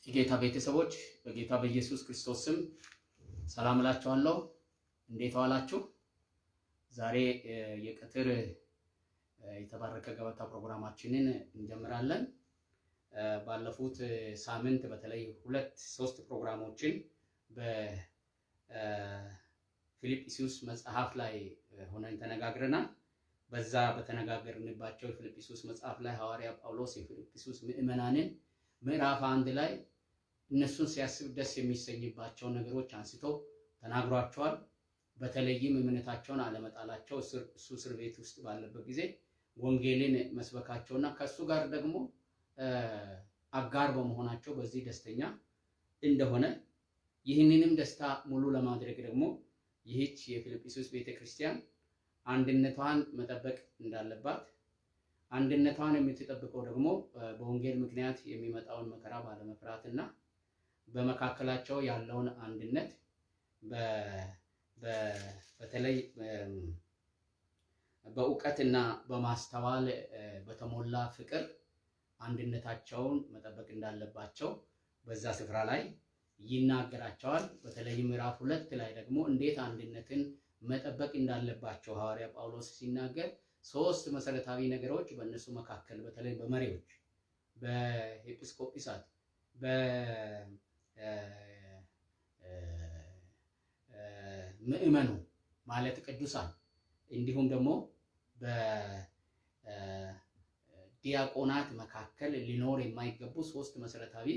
የጌታ ቤተሰቦች በጌታ በኢየሱስ ክርስቶስ ስም ሰላም እላችኋለሁ። እንዴት ዋላችሁ? ዛሬ የቀትር የተባረከ ገበታ ፕሮግራማችንን እንጀምራለን። ባለፉት ሳምንት በተለይ 2-3 ፕሮግራሞችን በፊልጵስዩስ መጽሐፍ ላይ ሆነን ተነጋግረናል። በዛ በተነጋገርንባቸው የፊልጵስዩስ መጽሐፍ ላይ ሐዋርያ ጳውሎስ የፊልጵስዩስ ምዕመናንን ምዕራፍ 1 ላይ እነሱን ሲያስብ ደስ የሚሰኝባቸው ነገሮች አንስቶ ተናግሯቸዋል። በተለይም እምነታቸውን አለመጣላቸው፣ እሱ እስር ቤት ውስጥ ባለበት ጊዜ ወንጌልን መስበካቸውና ከሱ ጋር ደግሞ አጋር በመሆናቸው በዚህ ደስተኛ እንደሆነ፣ ይህንንም ደስታ ሙሉ ለማድረግ ደግሞ ይህች የፊልጵስዩስ ቤተክርስቲያን አንድነቷን መጠበቅ እንዳለባት፣ አንድነቷን የምትጠብቀው ደግሞ በወንጌል ምክንያት የሚመጣውን መከራ ባለመፍራትና በመካከላቸው ያለውን አንድነት በተለይ በእውቀትና በማስተዋል በተሞላ ፍቅር አንድነታቸውን መጠበቅ እንዳለባቸው በዛ ስፍራ ላይ ይናገራቸዋል። በተለይ ምዕራፍ 2 ላይ ደግሞ እንዴት አንድነትን መጠበቅ እንዳለባቸው ሐዋርያ ጳውሎስ ሲናገር 3 መሰረታዊ ነገሮች በእነሱ መካከል በተለይ በመሪዎች፣ በኤጲስቆጶሳት፣ በምዕመኑ ማለት ቅዱሳን እንዲሁም ደግሞ በዲያቆናት መካከል ሊኖር የማይገቡ 3 መሰረታዊ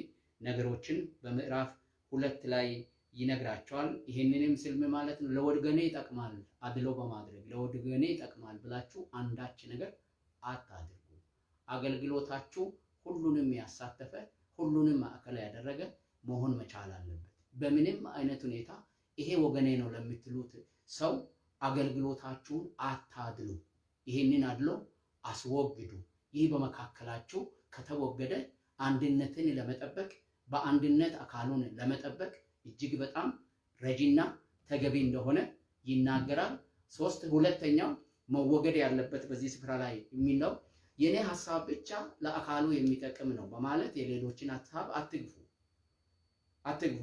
ነገሮችን በምዕራፍ 2 ላይ ይነግራቸዋል። ይሄንንም ስልም ማለት ነው ለወድገኔ ይጠቅማል አድሎ በማድረግ ለወድገኔ ይጠቅማል ብላችሁ አንዳች ነገር አታድርጉ። አገልግሎታችሁ ሁሉንም ያሳተፈ ሁሉንም ማዕከል ያደረገ መሆን መቻል አለበት። በምንም አይነት ሁኔታ ይሄ ወገኔ ነው ለምትሉት ሰው አገልግሎታችሁን አታድሉ። ይሄንን አድሎ አስወግዱ። ይህ በመካከላችሁ ከተወገደ አንድነትን ለመጠበቅ በአንድነት አካሉን ለመጠበቅ እጅግ በጣም ረጂና ተገቢ እንደሆነ ይናገራል። ሁለተኛው መወገድ ያለበት በዚህ ስፍራ ላይ የሚለው የኔ ሐሳብ ብቻ ለአካሉ የሚጠቅም ነው በማለት የሌሎችን ሐሳብ አትግፉ።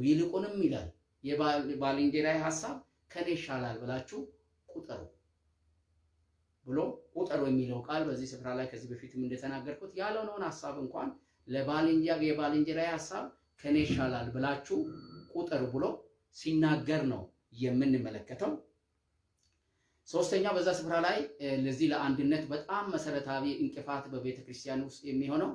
ይልቁንም ይላል የባልንጀራዬ ሐሳብ ከኔ ይሻላል ብላችሁ ቁጠሩ ብሎ ቁጠሩ የሚለው ቃል በዚህ ስፍራ ላይ ከዚህ በፊትም እንደተናገርኩት ያልሆነውን ሐሳብ እንኳን የባልንጀራዬ ሐሳብ ከኔ ይሻላል ብላችሁ ቁጠሩ ብሎ ሲናገር ነው የምንመለከተው። ሶስተኛው በዛ ስፍራ ላይ ለዚህ ለአንድነት በጣም መሰረታዊ እንቅፋት በቤተ ክርስቲያን ውስጥ የሚሆነው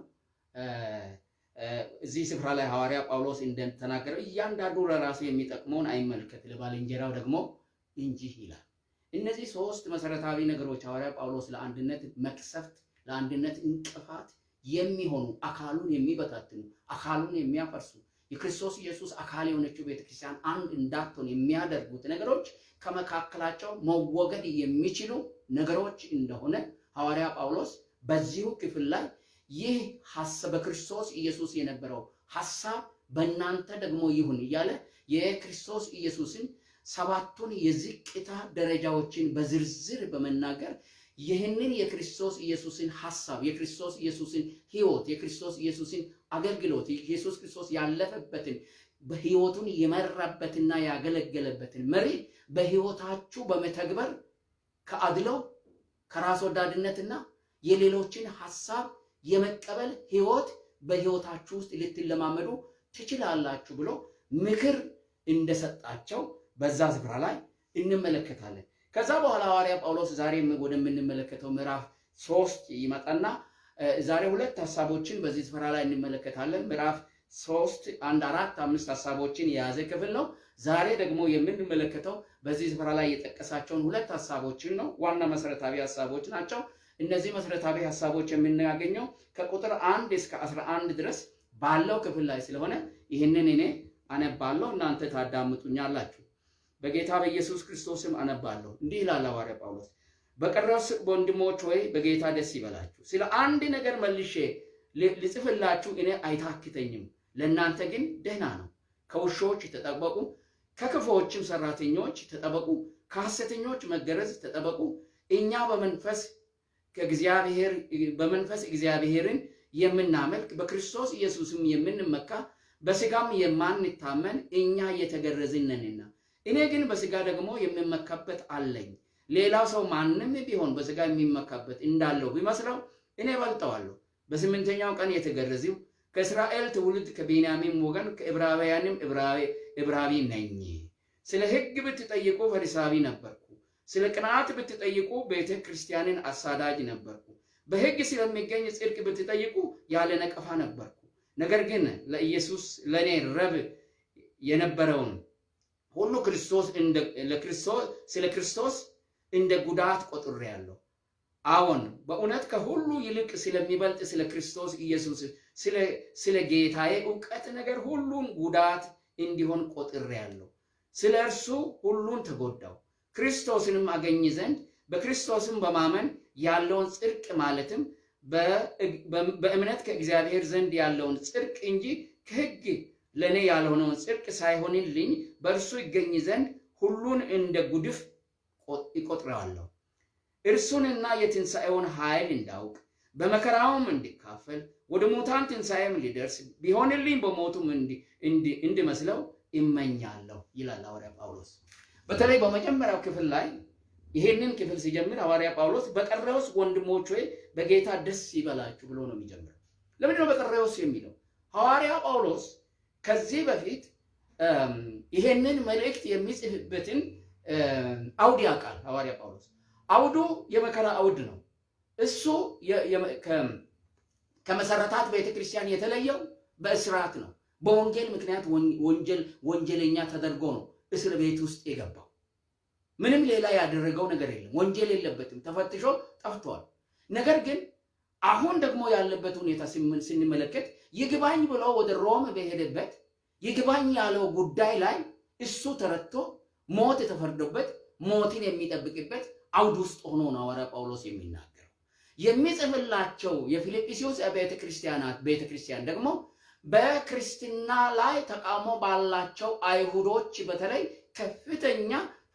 እዚህ ስፍራ ላይ ሐዋርያ ጳውሎስ እንደተናገረው እያንዳንዱ ለራሱ የሚጠቅመውን አይመልከት ለባልንጀራው ደግሞ እንጂ ይላል። እነዚህ 3 መሰረታዊ ነገሮች ሐዋርያ ጳውሎስ ለአንድነት መቅሰፍት፣ ለአንድነት እንቅፋት የሚሆኑ አካሉን የሚበታትኑ አካሉን የሚያፈርሱ የክርስቶስ ኢየሱስ አካል የሆነችው ቤተክርስቲያን አንድ እንዳትሆን የሚያደርጉት ነገሮች ከመካከላቸው መወገድ የሚችሉ ነገሮች እንደሆነ ሐዋርያ ጳውሎስ በዚሁ ክፍል ላይ ይህ በክርስቶስ ኢየሱስ የነበረው ሐሳብ በእናንተ ደግሞ ይሁን እያለ የክርስቶስ ኢየሱስን 7ቱን የዝቅታ ደረጃዎችን በዝርዝር በመናገር ይህንን የክርስቶስ ኢየሱስን ሐሳብ፣ የክርስቶስ ኢየሱስን ሕይወት፣ የክርስቶስ ኢየሱስን አገልግሎት፣ ኢየሱስ ክርስቶስ ያለፈበትን በሕይወቱን የመራበትና ያገለገለበትን መሪ በሕይወታችሁ በመተግበር ከአድሎ ከራስ ወዳድነትና የሌሎችን ሐሳብ የመቀበል ሕይወት በሕይወታችሁ ውስጥ ልትለማመዱ ትችላላችሁ ብሎ ምክር እንደሰጣቸው በዛ ስፍራ ላይ እንመለከታለን። ከዛ በኋላ ሐዋርያ ጳውሎስ ዛሬ ወደምንመለከተው ምዕራፍ 3 ይመጣና ዛሬ 2 ሐሳቦችን በዚህ ስፍራ ላይ እንመለከታለን። ምዕራፍ 3 4-5 ሐሳቦችን የያዘ ክፍል ነው። ዛሬ ደግሞ የምንመለከተው በዚህ ስፍራ ላይ የጠቀሳቸውን 2 ሐሳቦችን ነው። ዋና መሰረታዊ ሐሳቦች ናቸው። እነዚህ መሰረታዊ ሐሳቦች የምናገኘው ከቁጥር 1 እስከ 11 ድረስ ባለው ክፍል ላይ ስለሆነ ይህንን እኔ አነባለሁ፣ እናንተ ታዳምጡኛላችሁ። በጌታ በኢየሱስ ክርስቶስም አነባለሁ። እንዲህ ይላል ሐዋርያ ጳውሎስ፣ በቀረውስ ወንድሞች ሆይ በጌታ ደስ ይበላችሁ። ስለ አንድ ነገር መልሼ ልጽፍላችሁ እኔ አይታክተኝም። ለእናንተ ግን ደህና ነው። ከውሾች ተጠበቁ፣ ከክፉዎችም ሰራተኞች ተጠበቁ፣ ከሐሰተኞች መገረዝ ተጠበቁ። እኛ በመንፈስ እግዚአብሔርን የምናመልክ በክርስቶስ ኢየሱስም የምንመካ በስጋም የማንታመን እኛ የተገረዝን ነንና፣ እኔ ግን በስጋ ደግሞ የምመካበት አለኝ። ሌላው ሰው ማንም ቢሆን በስጋ የሚመካበት እንዳለው ቢመስለው እኔ እበልጠዋለሁ። በስምንተኛው ቀን የተገረዝሁ ከእስራኤል ትውልድ ከቤንያሚን ወገን ከዕብራውያንም ዕብራዊ ነኝ። ስለ ሕግ ብትጠይቁ ፈሪሳዊ ነበርኩ። ስለ ቅንዓት ብትጠይቁ ቤተ ክርስቲያንን አሳዳጅ ነበርኩ። በሕግ ስለሚገኝ ጽድቅ ብትጠይቁ ያለ ነቀፋ ነበርኩ። ነገር ግን ለኢየሱስ ለኔ ረብ የነበረውን ሁሉ ስለ ክርስቶስ እንደ ጉዳት ቆጥሬአለሁ። አዎን በእውነት ከሁሉ ይልቅ ስለሚበልጥ ስለ ክርስቶስ ኢየሱስ ስለ ጌታዬ ዕውቀት ነገር ሁሉን ጉዳት እንዲሆን ቆጥሬአለሁ። ስለ እርሱ ሁሉን ተጎዳው፣ ክርስቶስንም አገኝ ዘንድ በክርስቶስም በማመን ያለውን ጽድቅ ማለትም በእምነት ከእግዚአብሔር ዘንድ ያለውን ጽድቅ እንጂ ከሕግ ለእኔ ያልሆነውን ጽድቅ ሳይሆንልኝ በእርሱ ይገኝ ዘንድ ሁሉን እንደ ጉድፍ ይቆጥረዋለሁ። እርሱንና የትንሣኤውን ኃይል እንዳውቅ በመከራውም እንዲካፈል ወደ ሙታን ትንሣኤም ሊደርስ ቢሆንልኝ በሞቱም እንዲመስለው ይመኛለሁ ይላል ሐዋርያ ጳውሎስ። በተለይ በመጀመሪያው ክፍል ላይ ይሄንን ክፍል ሲጀምር ሐዋርያ ጳውሎስ በቀረውስ ወንድሞች ሆይ በጌታ ደስ ይበላችሁ ብሎ ነው የሚጀምረው። ለምንድን ነው በቀረውስ የሚለው? ሐዋርያ ጳውሎስ ከዚህ በፊት ይሄንን መልእክት የሚጽፍበትን አውድ ያውቃል። ሐዋርያ ጳውሎስ አውዱ የመከራ አውድ ነው። እሱ ከመሰረታት ቤተክርስቲያን የተለየው በእስራት ነው። በወንጌል ምክንያት ወንጀለኛ ተደርጎ ነው እስር ቤት ውስጥ የገባው። ምንም ሌላ ያደረገው ነገር የለም። ወንጀል የለበትም፣ ተፈትሾ ጠፍቷል። ነገር ግን አሁን ደግሞ ያለበት ሁኔታ ስንመለከት ይግባኝ ብሎ ወደ ሮም በሄደበት ይግባኝ ያለው ጉዳይ ላይ እሱ ተረድቶ ሞት የተፈረደበት ሞትን የሚጠብቅበት አውድ ውስጥ ሆኖ ነው ሐዋርያ ጳውሎስ የሚናገረው። የሚጽፍላቸው የፊልጵስዩስ ቤተክርስቲያን ደግሞ በክርስትና ላይ ተቃውሞ ባላቸው አይሁዶች በተለይ ከፍተኛ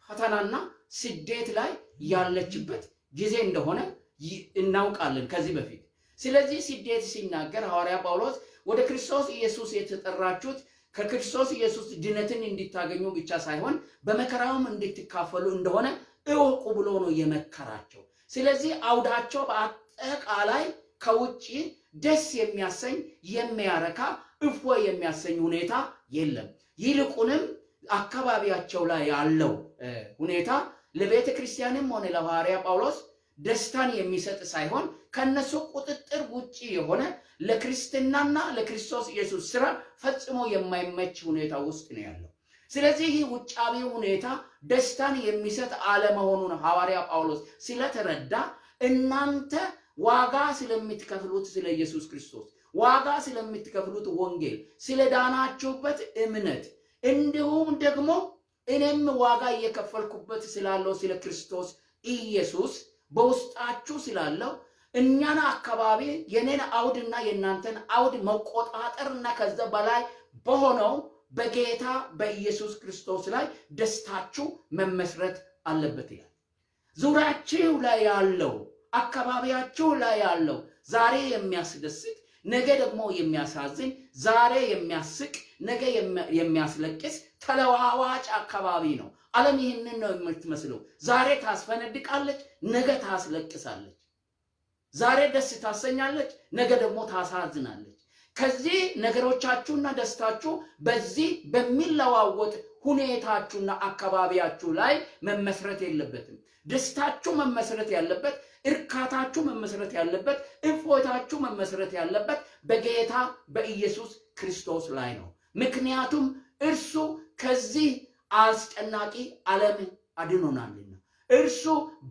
ፈተናና ስደት ላይ ያለችበት ጊዜ እንደሆነ እናውቃለን ከዚህ በፊት። ስለዚህ ስደት ሲናገር ሐዋርያ ጳውሎስ ወደ ክርስቶስ ኢየሱስ የተጠራችሁት ከክርስቶስ ኢየሱስ ድነትን እንድታገኙ ብቻ ሳይሆን በመከራውም እንድትካፈሉ እንደሆነ እወቁ ብሎ ነው የመከራቸው። ስለዚህ አውዳቸው በአጠቃላይ ከውጪ ደስ የሚያሰኝ የሚያረካ እፎይ የሚያሰኝ ሁኔታ የለም። ይልቁንም አካባቢያቸው ላይ ያለው ሁኔታ ለቤተ ክርስቲያንም ሆነ ለሐዋርያ ጳውሎስ ደስታን የሚሰጥ ሳይሆን ከነሱ ቁጥጥር ውጪ የሆነ ለክርስትናና ለክርስቶስ ኢየሱስ ስራ ፈጽሞ የማይመች ሁኔታ ውስጥ ነው ያለው። ስለዚህ ይህ ውጫዊ ሁኔታ ደስታን የሚሰጥ አለመሆኑን ሐዋርያ ጳውሎስ ስለተረዳ እናንተ ዋጋ ስለምትከፍሉት ስለ ኢየሱስ ክርስቶስ፣ ዋጋ ስለምትከፍሉት ወንጌል፣ ስለዳናችሁበት እምነት እንዲሁም ደግሞ እኔም ዋጋ እየከፈልኩበት ስላለው ስለ ክርስቶስ ኢየሱስ በውስጣችሁ ስላለው እኛን አካባቢ የኔን አውድና የእናንተን አውድ መቆጣጠርና ከዛ በላይ በሆነው በጌታ በኢየሱስ ክርስቶስ ላይ ደስታችሁ መመስረት አለበት ይላል። ዙሪያችሁ ላይ ያለው አካባቢያችሁ ላይ ያለው ዛሬ የሚያስደስት ነገ ደግሞ የሚያሳዝን፣ ዛሬ የሚያስቅ ነገ የሚያስለቅስ ተለዋዋጭ አካባቢ ነው። ዓለም ይህንን ነው የምትመስለው። ዛሬ ታስፈነድቃለች፣ ነገ ታስለቅሳለች። ዛሬ ደስ ታሰኛለች፣ ነገ ደግሞ ታሳዝናለች። ከዚህ ነገሮቻችሁና ደስታችሁ በዚህ በሚለዋወጥ ሁኔታችሁና አካባቢያችሁ ላይ መመስረት የለበትም። ደስታችሁ መመስረት ያለበት፣ እርካታችሁ መመስረት ያለበት፣ እፎይታችሁ መመስረት ያለበት በጌታ በኢየሱስ ክርስቶስ ላይ ነው። ምክንያቱም እርሱ ከዚህ አስጨናቂ ዓለም አድኖናልና፣ እርሱ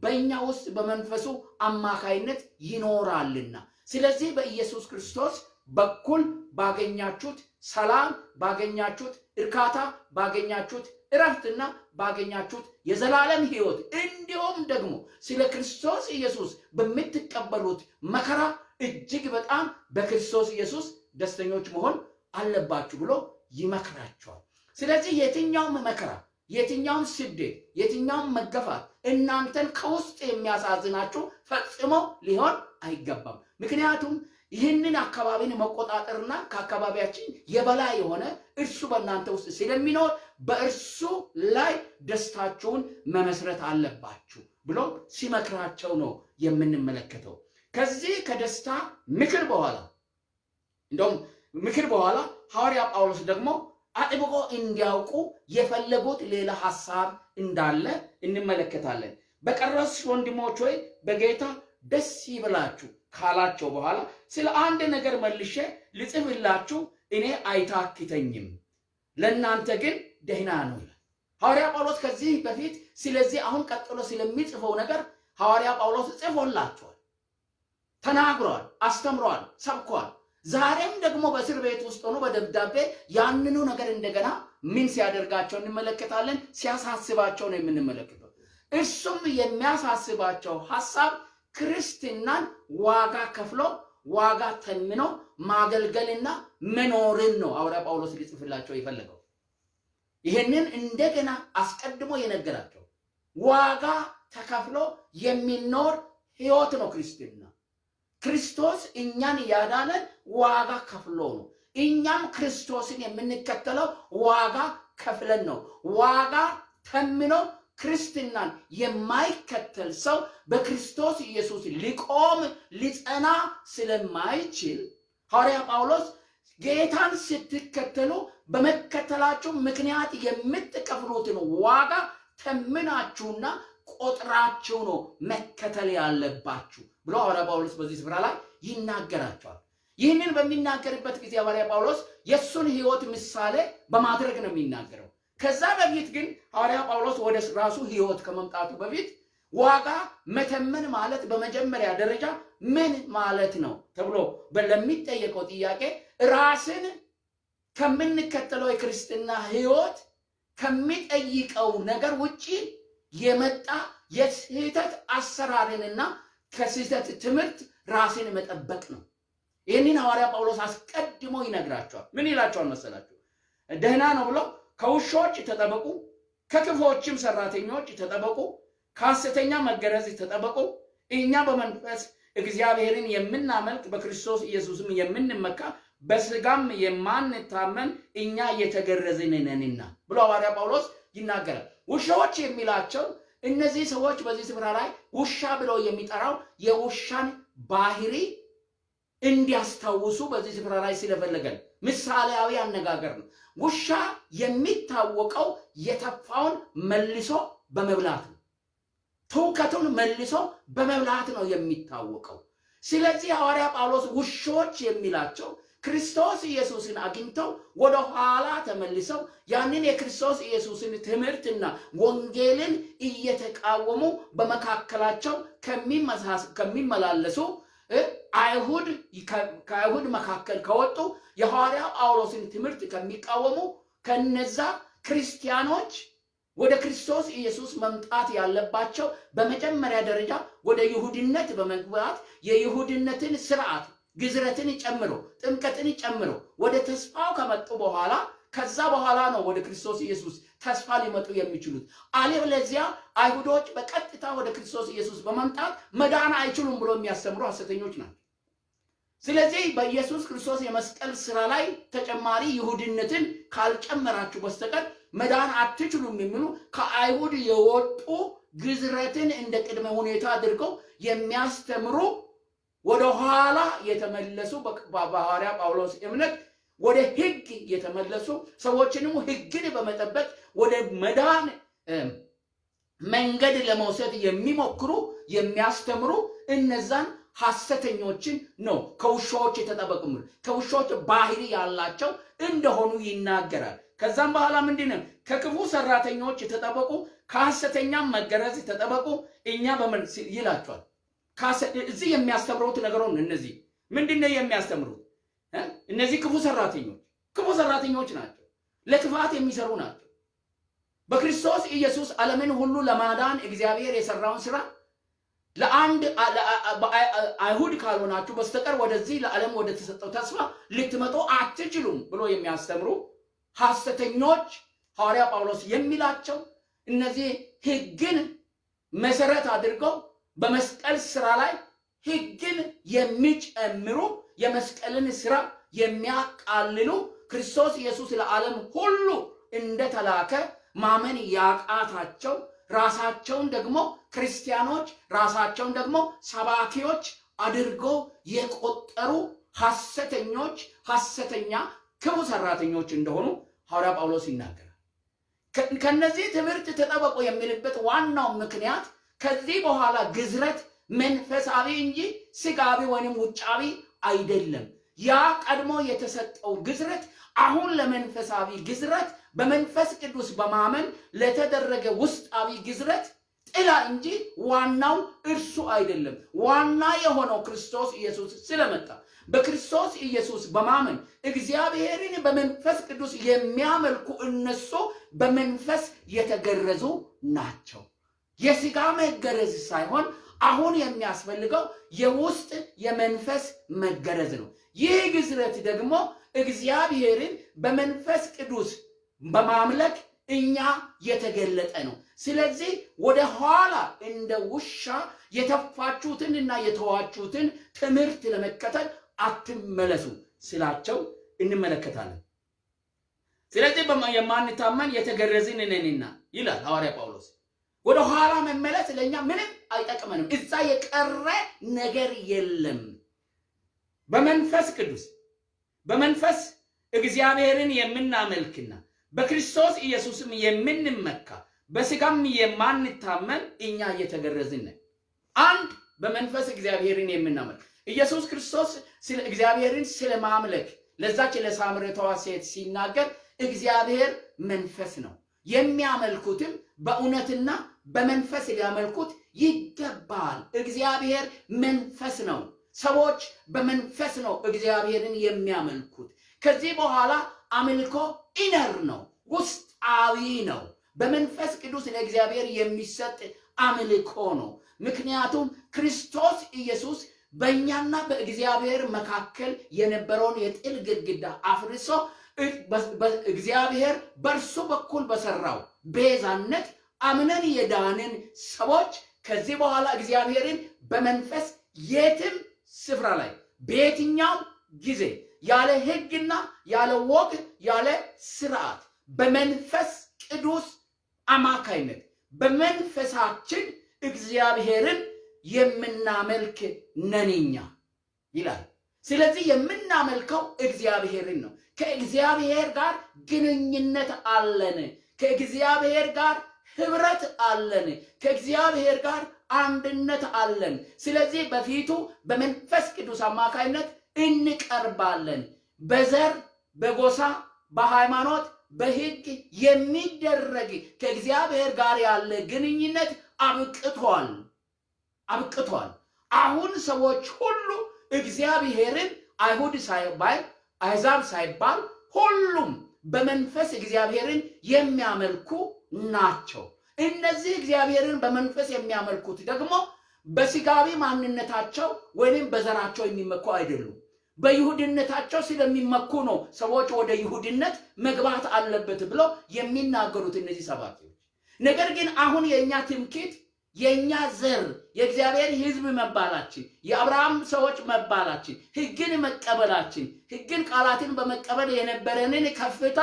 በእኛ ውስጥ በመንፈሱ አማካይነት ይኖራልና። ስለዚህ በኢየሱስ ክርስቶስ በኩል ባገኛችሁት ሰላም፣ ባገኛችሁት እርካታ፣ ባገኛችሁት እረፍትና ባገኛችሁት የዘላለም ሕይወት እንዲሁም ደግሞ ስለ ክርስቶስ ኢየሱስ በምትቀበሉት መከራ እጅግ በጣም በክርስቶስ ኢየሱስ ደስተኞች መሆን አለባችሁ ብሎ ይመክራቸዋል። ስለዚህ የትኛውም መከራ፣ የትኛውም ስደት፣ የትኛውም መገፋት እናንተን ከውስጥ የሚያሳዝናችሁ ፈጽሞ ሊሆን አይገባም። ምክንያቱም ይህንን አካባቢን መቆጣጠርና ከአካባቢያችን የበላይ የሆነ እርሱ በእናንተ ውስጥ ስለሚኖር በእርሱ ላይ ደስታችሁን መመስረት አለባችሁ ብሎ ሲመክራቸው ነው የምንመለከተው። ከዚህ ከደስታ ምክር በኋላ እንደውም ምክር በኋላ ሐዋርያ ጳውሎስ ደግሞ አጥብቆ እንዲያውቁ የፈለጉት ሌላ ሐሳብ እንዳለ እንመለከታለን። በቀረስ ወንድሞች ሆይ በጌታ ደስ ይበላችሁ ካላቸው በኋላ ስለ አንድ ነገር መልሼ ልጽፍላችሁ እኔ አይታክተኝም፣ ለእናንተ ግን ደህና ነው ይላል ሐዋርያ ጳውሎስ። ከዚህ በፊት ስለዚህ አሁን ቀጥሎ ስለሚጽፈው ነገር ሐዋርያ ጳውሎስ ጽፎላቸዋል፣ ተናግሯል፣ አስተምሯል፣ ሰብኳል። ዛሬም ደግሞ በእስር ቤት ውስጥ ሆኖ በደብዳቤ ያንኑ ነገር እንደገና ምን ሲያደርጋቸው እንመለከታለን። ሲያሳስባቸው ነው የምንመለከተው። እርሱም የሚያሳስባቸው ሐሳብ ክርስትናን ዋጋ ከፍሎ ዋጋ ተምኖ ማገልገልና መኖርን ነው ሐዋርያ ጳውሎስ ሊጽፍላቸው የፈለገው። ይህንን እንደገና አስቀድሞ የነገራቸው ዋጋ ተከፍሎ የሚኖር ሕይወት ነው ክርስትና። ክርስቶስ እኛን ያዳነን ዋጋ ከፍሎ ነው። እኛም ክርስቶስን የምንከተለው ዋጋ ከፍለን ነው። ዋጋ ተምኖ ክርስትናን የማይከተል ሰው በክርስቶስ ኢየሱስ ሊቆም ሊጸና ስለማይችል ሐዋርያ ጳውሎስ ጌታን ስትከተሉ በመከተላችሁ ምክንያት የምትከፍሉትን ዋጋ ተምናችሁና ቆጥራችሁ ነው መከተል ያለባችሁ ብሎ ሐዋርያ ጳውሎስ በዚህ ስፍራ ላይ ይናገራቸዋል። ይህንን በሚናገርበት ጊዜ ሐዋርያ ጳውሎስ የእሱን ሕይወት ምሳሌ በማድረግ ነው የሚናገረው። ከዛ በፊት ግን ሐዋርያ ጳውሎስ ወደ ራሱ ሕይወት ከመምጣቱ በፊት ዋጋ መተመን ማለት በመጀመሪያ ደረጃ ምን ማለት ነው ተብሎ ለሚጠየቀው ጥያቄ ራስን ከምንከተለው የክርስትና ሕይወት ከሚጠይቀው ነገር ውጪ የመጣ የስህተት አሰራርንና ከስህተት ትምህርት ራስን መጠበቅ ነው። ይህንን ሐዋርያ ጳውሎስ አስቀድሞ ይነግራቸዋል። ምን ይላቸዋል መሰላችሁ? ደህና ነው ብሎ ከውሾች ተጠበቁ፣ ከክፎችም ሰራተኞች ተጠበቁ፣ ከሐሰተኛ መገረዝ ተጠበቁ። እኛ በመንፈስ እግዚአብሔርን የምናመልክ በክርስቶስ ኢየሱስም የምንመካ በስጋም የማንታመን እኛ የተገረዝን ነንና ብሎ ሐዋርያ ጳውሎስ ይናገራል። ውሾች የሚላቸው እነዚህ ሰዎች በዚህ ስፍራ ላይ ውሻ ብሎ የሚጠራው የውሻን ባህሪ እንዲያስታውሱ በዚህ ስፍራ ላይ ስለፈለገን ምሳሌያዊ አነጋገር ነው። ውሻ የሚታወቀው የተፋውን መልሶ በመብላት ነው። ትውከቱን መልሶ በመብላት ነው የሚታወቀው። ስለዚህ ሐዋርያ ጳውሎስ ውሾች የሚላቸው ክርስቶስ ኢየሱስን አግኝተው ወደ ኋላ ተመልሰው ያንን የክርስቶስ ኢየሱስን ትምህርትና ወንጌልን እየተቃወሙ በመካከላቸው ከሚመላለሱ ከአይሁድ መካከል ከወጡ የሐዋርያ ጳውሎስን ትምህርት ከሚቃወሙ ከነዛ ክርስቲያኖች ወደ ክርስቶስ ኢየሱስ መምጣት ያለባቸው በመጀመሪያ ደረጃ ወደ ይሁድነት በመግባት የይሁድነትን ስርዓት ግዝረትን ጨምሮ ጥምቀትን ጨምሮ ወደ ተስፋው ከመጡ በኋላ ከዛ በኋላ ነው ወደ ክርስቶስ ኢየሱስ ተስፋ ሊመጡ የሚችሉት። አለበለዚያ አይሁዶች በቀጥታ ወደ ክርስቶስ ኢየሱስ በመምጣት መዳን አይችሉም ብሎ የሚያስተምሩ ሐሰተኞች ናቸው። ስለዚህ በኢየሱስ ክርስቶስ የመስቀል ስራ ላይ ተጨማሪ ይሁድነትን ካልጨመራችሁ በስተቀር መዳን አትችሉም የሚሉ ከአይሁድ የወጡ ግዝረትን እንደ ቅድመ ሁኔታ አድርገው የሚያስተምሩ ወደ ኋላ የተመለሱ በሐዋርያ ጳውሎስ እምነት ወደ ሕግ የተመለሱ ሰዎችንም ሕግን በመጠበቅ ወደ መዳን መንገድ ለመውሰድ የሚሞክሩ የሚያስተምሩ እነዛን ሐሰተኞችን ነው ከውሾች የተጠበቁ ከውሾች ባህሪ ያላቸው እንደሆኑ ይናገራል። ከዛም በኋላ ምንድነው? ከክፉ ሰራተኞች ተጠበቁ፣ ከሐሰተኛም መገረዝ ተጠበቁ እኛ በምን ይላቸዋል። እዚህ የሚያስተምሩት ነገሮች እነዚህ ምንድነው የሚያስተምሩት? እነዚህ ክፉ ሰራተኞች ናቸው። ለክፋት የሚሰሩ ናቸው። በክርስቶስ ኢየሱስ ዓለምን ሁሉ ለማዳን እግዚአብሔር የሰራውን ስራ ለአንድ አይሁድ ካልሆናችሁ በስተቀር ወደዚህ ለዓለም ወደ ተሰጠው ተስፋ ልትመጡ አትችሉም ብሎ የሚያስተምሩ ሐሰተኞች ሐዋርያ ጳውሎስ የሚላቸው እነዚህ ሕግን መሰረት አድርገው በመስቀል ስራ ላይ ሕግን የሚጨምሩ የመስቀልን ሥራ የሚያቃልሉ ክርስቶስ ኢየሱስ ለዓለም ሁሉ እንደተላከ ማመን ያቃታቸው ራሳቸውን ደግሞ ክርስቲያኖች ራሳቸውን ደግሞ ሰባኪዎች አድርገው የቆጠሩ ሐሰተኛ ክፉ ሰራተኞች እንደሆኑ ሐዋርያ ጳውሎስ ይናገራል። ከነዚህ ትምህርት ተጠበቁ የሚልበት ዋናው ምክንያት ከዚህ በኋላ ግዝረት መንፈሳዊ እንጂ ስጋዊ ወይም ውጫዊ አይደለም። ያ ቀድሞ የተሰጠው ግዝረት አሁን ለመንፈሳዊ ግዝረት በመንፈስ ቅዱስ በማመን ለተደረገ ውስጣዊ ግዝረት ጥላ እንጂ ዋናው እርሱ አይደለም። ዋና የሆነው ክርስቶስ ኢየሱስ ስለመጣ በክርስቶስ ኢየሱስ በማመን እግዚአብሔርን በመንፈስ ቅዱስ የሚያመልኩ እነሱ በመንፈስ የተገረዙ ናቸው። የሥጋ መገረዝ ሳይሆን አሁን የሚያስፈልገው የውስጥ የመንፈስ መገረዝ ነው። ይህ ግዝረት ደግሞ እግዚአብሔርን በመንፈስ ቅዱስ በማምለክ እኛ የተገለጠ ነው። ስለዚህ ወደ ኋላ እንደ ውሻ የተፋችሁትንና የተዋችሁትን ትምህርት ለመከተል አትመለሱ ስላቸው እንመለከታለን። ስለዚህ የማንታመን የተገረዝን ነንና ይላል ሐዋርያ ጳውሎስ። ወደ ኋላ መመለስ ለኛ ምንም አይጠቅመንም። እዛ የቀረ ነገር የለም። በመንፈስ ቅዱስ በመንፈስ እግዚአብሔርን የምናመልክና በክርስቶስ ኢየሱስም የምንመካ በስጋም የማንታመን እኛ የተገረዝን ነን። አንድ በመንፈስ እግዚአብሔርን የምናመልክ ኢየሱስ ክርስቶስ ስለ እግዚአብሔርን ስለማምለክ ለዛች ለሳምራዊቷ ሴት ሲናገር እግዚአብሔር መንፈስ ነው፣ የሚያመልኩትም በእውነትና በመንፈስ ሊያመልኩት ይገባል። እግዚአብሔር መንፈስ ነው። ሰዎች በመንፈስ ነው እግዚአብሔርን የሚያመልኩት። ከዚህ በኋላ አምልኮ ኢነር ነው፣ ውስጣዊ ነው። በመንፈስ ቅዱስ ለእግዚአብሔር የሚሰጥ አምልኮ ነው። ምክንያቱም ክርስቶስ ኢየሱስ በእኛና በእግዚአብሔር መካከል የነበረውን የጥል ግድግዳ አፍርሶ እግዚአብሔር በእርሱ በኩል በሰራው ቤዛነት አምነን የዳንን ሰዎች ከዚህ በኋላ እግዚአብሔርን በመንፈስ የትም ስፍራ ላይ በየትኛው ጊዜ ያለ ሕግና ያለ ወግ ያለ ስርዓት በመንፈስ ቅዱስ አማካይነት በመንፈሳችን እግዚአብሔርን የምናመልክ ነንኛ ይላል። ስለዚህ የምናመልከው እግዚአብሔርን ነው። ከእግዚአብሔር ጋር ግንኙነት አለን። ከእግዚአብሔር ጋር ህብረት አለን። ከእግዚአብሔር ጋር አንድነት አለን። ስለዚህ በፊቱ በመንፈስ ቅዱስ አማካይነት እንቀርባለን። በዘር በጎሳ በሃይማኖት በህግ የሚደረግ ከእግዚአብሔር ጋር ያለ ግንኙነት አብቅቷል። አሁን ሰዎች ሁሉ እግዚአብሔርን አይሁድ ሳይባል አሕዛብ ሳይባል ሁሉም በመንፈስ እግዚአብሔርን የሚያመልኩ ናቸው። እነዚህ እግዚአብሔርን በመንፈስ የሚያመልኩት ደግሞ በስጋዊ ማንነታቸው ወይም በዘራቸው የሚመኩ አይደሉም። በይሁድነታቸው ስለሚመኩ ነው ሰዎች ወደ ይሁድነት መግባት አለበት ብለው የሚናገሩት እነዚህ ሰባኪዎች። ነገር ግን አሁን የኛ ትምክህት የኛ ዘር የእግዚአብሔር ሕዝብ መባላችን የአብርሃም ሰዎች መባላችን ሕግን መቀበላችን ሕግን ቃላትን በመቀበል የነበረንን ከፍታ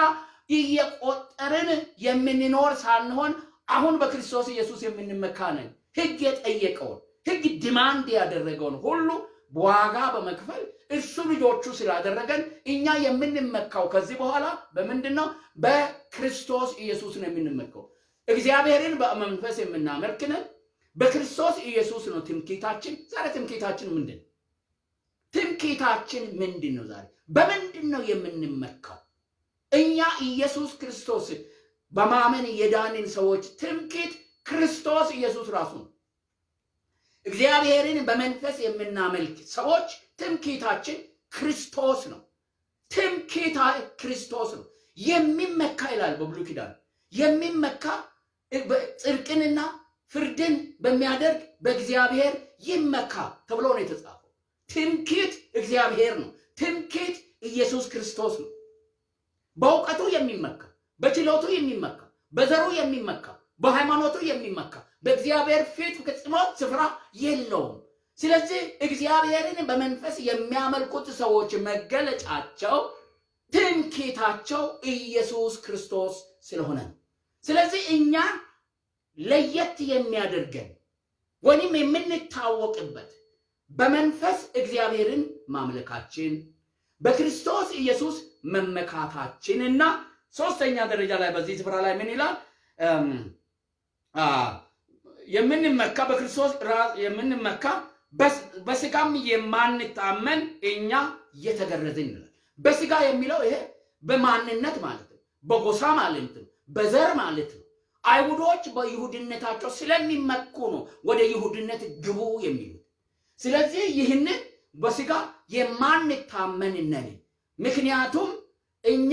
እየቆጠርን የምንኖር ሳንሆን አሁን በክርስቶስ ኢየሱስ የምንመካ ነን። ሕግ የጠየቀውን ሕግ ዲማንድ ያደረገውን ሁሉ በዋጋ በመክፈል እሱ ልጆቹ ስላደረገን እኛ የምንመካው ከዚህ በኋላ በምንድነው? በክርስቶስ ኢየሱስ ነው የምንመካው። እግዚአብሔርን በመንፈስ የምናመልክ ነን። በክርስቶስ ኢየሱስ ነው ትምክህታችን። ዛሬ ትምክህታችን ምንድን ነው? ትምክህታችን ምንድን ነው? ዛሬ በምንድን ነው የምንመካው? እኛ ኢየሱስ ክርስቶስ በማመን የዳንን ሰዎች ትምክህት ክርስቶስ ኢየሱስ ራሱ ነው። እግዚአብሔርን በመንፈስ የምናመልክ ሰዎች ትምክህታችን ክርስቶስ ነው። ትምክህታ ክርስቶስ ነው። የሚመካ ይላል በብሉይ ኪዳን የሚመካ ጽድቅንና ፍርድን በሚያደርግ በእግዚአብሔር ይመካ ተብሎ ነው የተጻፈው። ትምክህት እግዚአብሔር ነው። ትምክህት ኢየሱስ ክርስቶስ ነው። በእውቀቱ የሚመካ በችሎቱ የሚመካ በዘሩ የሚመካ በሃይማኖቱ የሚመካ በእግዚአብሔር ፊት ፍጹም ስፍራ የለውም። ስለዚህ እግዚአብሔርን በመንፈስ የሚያመልኩት ሰዎች መገለጫቸው ትምክህታቸው ኢየሱስ ክርስቶስ ስለሆነ ነው። ስለዚህ እኛ ለየት የሚያደርገን ወይም የምንታወቅበት በመንፈስ እግዚአብሔርን ማምለካችን በክርስቶስ ኢየሱስ መመካታችንና ሶስተኛ ደረጃ ላይ በዚህ ስፍራ ላይ ምን ይላል? የምንመካ በክርስቶስ የምንመካ በስጋም የማንታመን እኛ የተገረዝን ይላል። በስጋ የሚለው ይሄ በማንነት ማለት ነው፣ በጎሳ ማለት ነው፣ በዘር ማለት ነው። አይሁዶች በይሁድነታቸው ስለሚመኩ ነው ወደ ይሁድነት ግቡ የሚሉት። ስለዚህ ይህንን በስጋ የማንታመን ነን። ምክንያቱም እኛ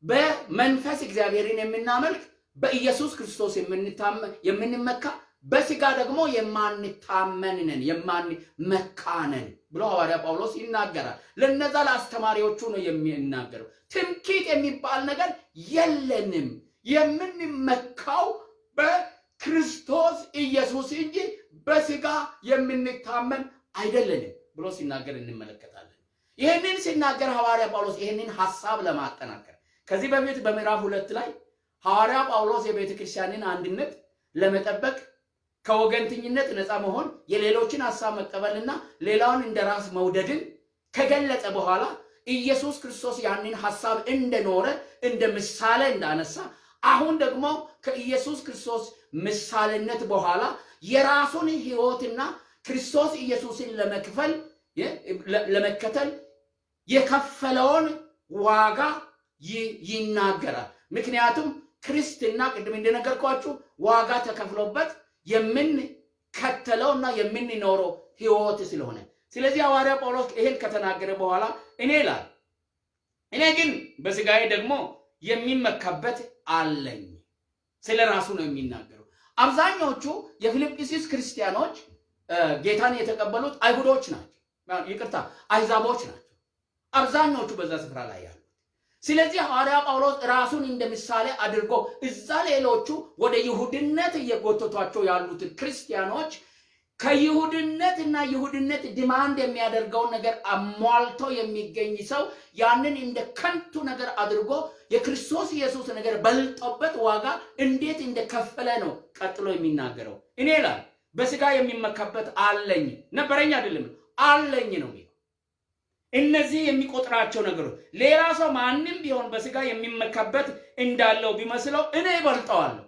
በመንፈስ እግዚአብሔርን የምናመልክ በኢየሱስ ክርስቶስ የምንመካ በስጋ ደግሞ የማንታመን ነን የማንመካ ነን ብሎ ሐዋርያ ጳውሎስ ይናገራል። ለነዛ ለአስተማሪዎቹ ነው የሚናገረው። ትምክህት የሚባል ነገር የለንም፣ የምንመካው በክርስቶስ ኢየሱስ እንጂ በስጋ የምንታመን አይደለንም ብሎ ሲናገር እንመለከታለን። ይህንን ሲናገር ሐዋርያ ጳውሎስ ይህንን ሐሳብ ለማጠናከር ከዚህ በፊት በምዕራፍ 2 ላይ ሐዋርያ ጳውሎስ የቤተ ክርስቲያንን አንድነት ለመጠበቅ ከወገንተኝነት ነፃ መሆን የሌሎችን ሐሳብ መቀበልና ሌላውን እንደራስ መውደድን ከገለጸ በኋላ ኢየሱስ ክርስቶስ ያንን ሐሳብ እንደኖረ እንደ ምሳሌ እንዳነሳ አሁን ደግሞ ከኢየሱስ ክርስቶስ ምሳሌነት በኋላ የራሱን ሕይወትና ክርስቶስ ኢየሱስን ለመከተል የከፈለውን ዋጋ ይናገራል። ምክንያቱም ክርስትና ቅድም እንደነገርኳችሁ ዋጋ ተከፍሎበት የምንከተለውና የምንኖረው ሕይወት ስለሆነ፣ ስለዚህ ሐዋርያ ጳውሎስ ይሄን ከተናገረ በኋላ እኔ ግን በስጋዬ ደግሞ የሚመካበት አለኝ ስለ ራሱ ነው የሚናገረው። አብዛኞቹ የፊልጵስዩስ ክርስቲያኖች ጌታን የተቀበሉት አይሁዶች ናቸው፣ አሕዛቦች ናቸው አብዛኞቹ በዛ ስፍራ ላይ ያሉት። ስለዚህ ሐዋርያ ጳውሎስ ራሱን እንደ ምሳሌ አድርጎ እዛ ሌሎቹ ወደ ይሁድነት እየጎተቷቸው ያሉት ክርስቲያኖች ከይሁድነትና ይሁድነት ዲማንድ የሚያደርገውን ነገር አሟልቶ የሚገኝ ሰው ያንን እንደ ከንቱ ነገር አድርጎ የክርስቶስ ኢየሱስ ነገር በልጦበት ዋጋ እንዴት እንደከፈለ ነው ቀጥሎ የሚናገረው። እኔ ላይ በስጋ የሚመካበት አለኝ ነበረኝ አይደለም አለኝ ነው። እነዚህ የሚቆጥራቸው ነገሮች ሌላ ሰው ማንም ቢሆን በስጋ የሚመካበት እንዳለው ቢመስለው እኔ እበልጠዋለሁ።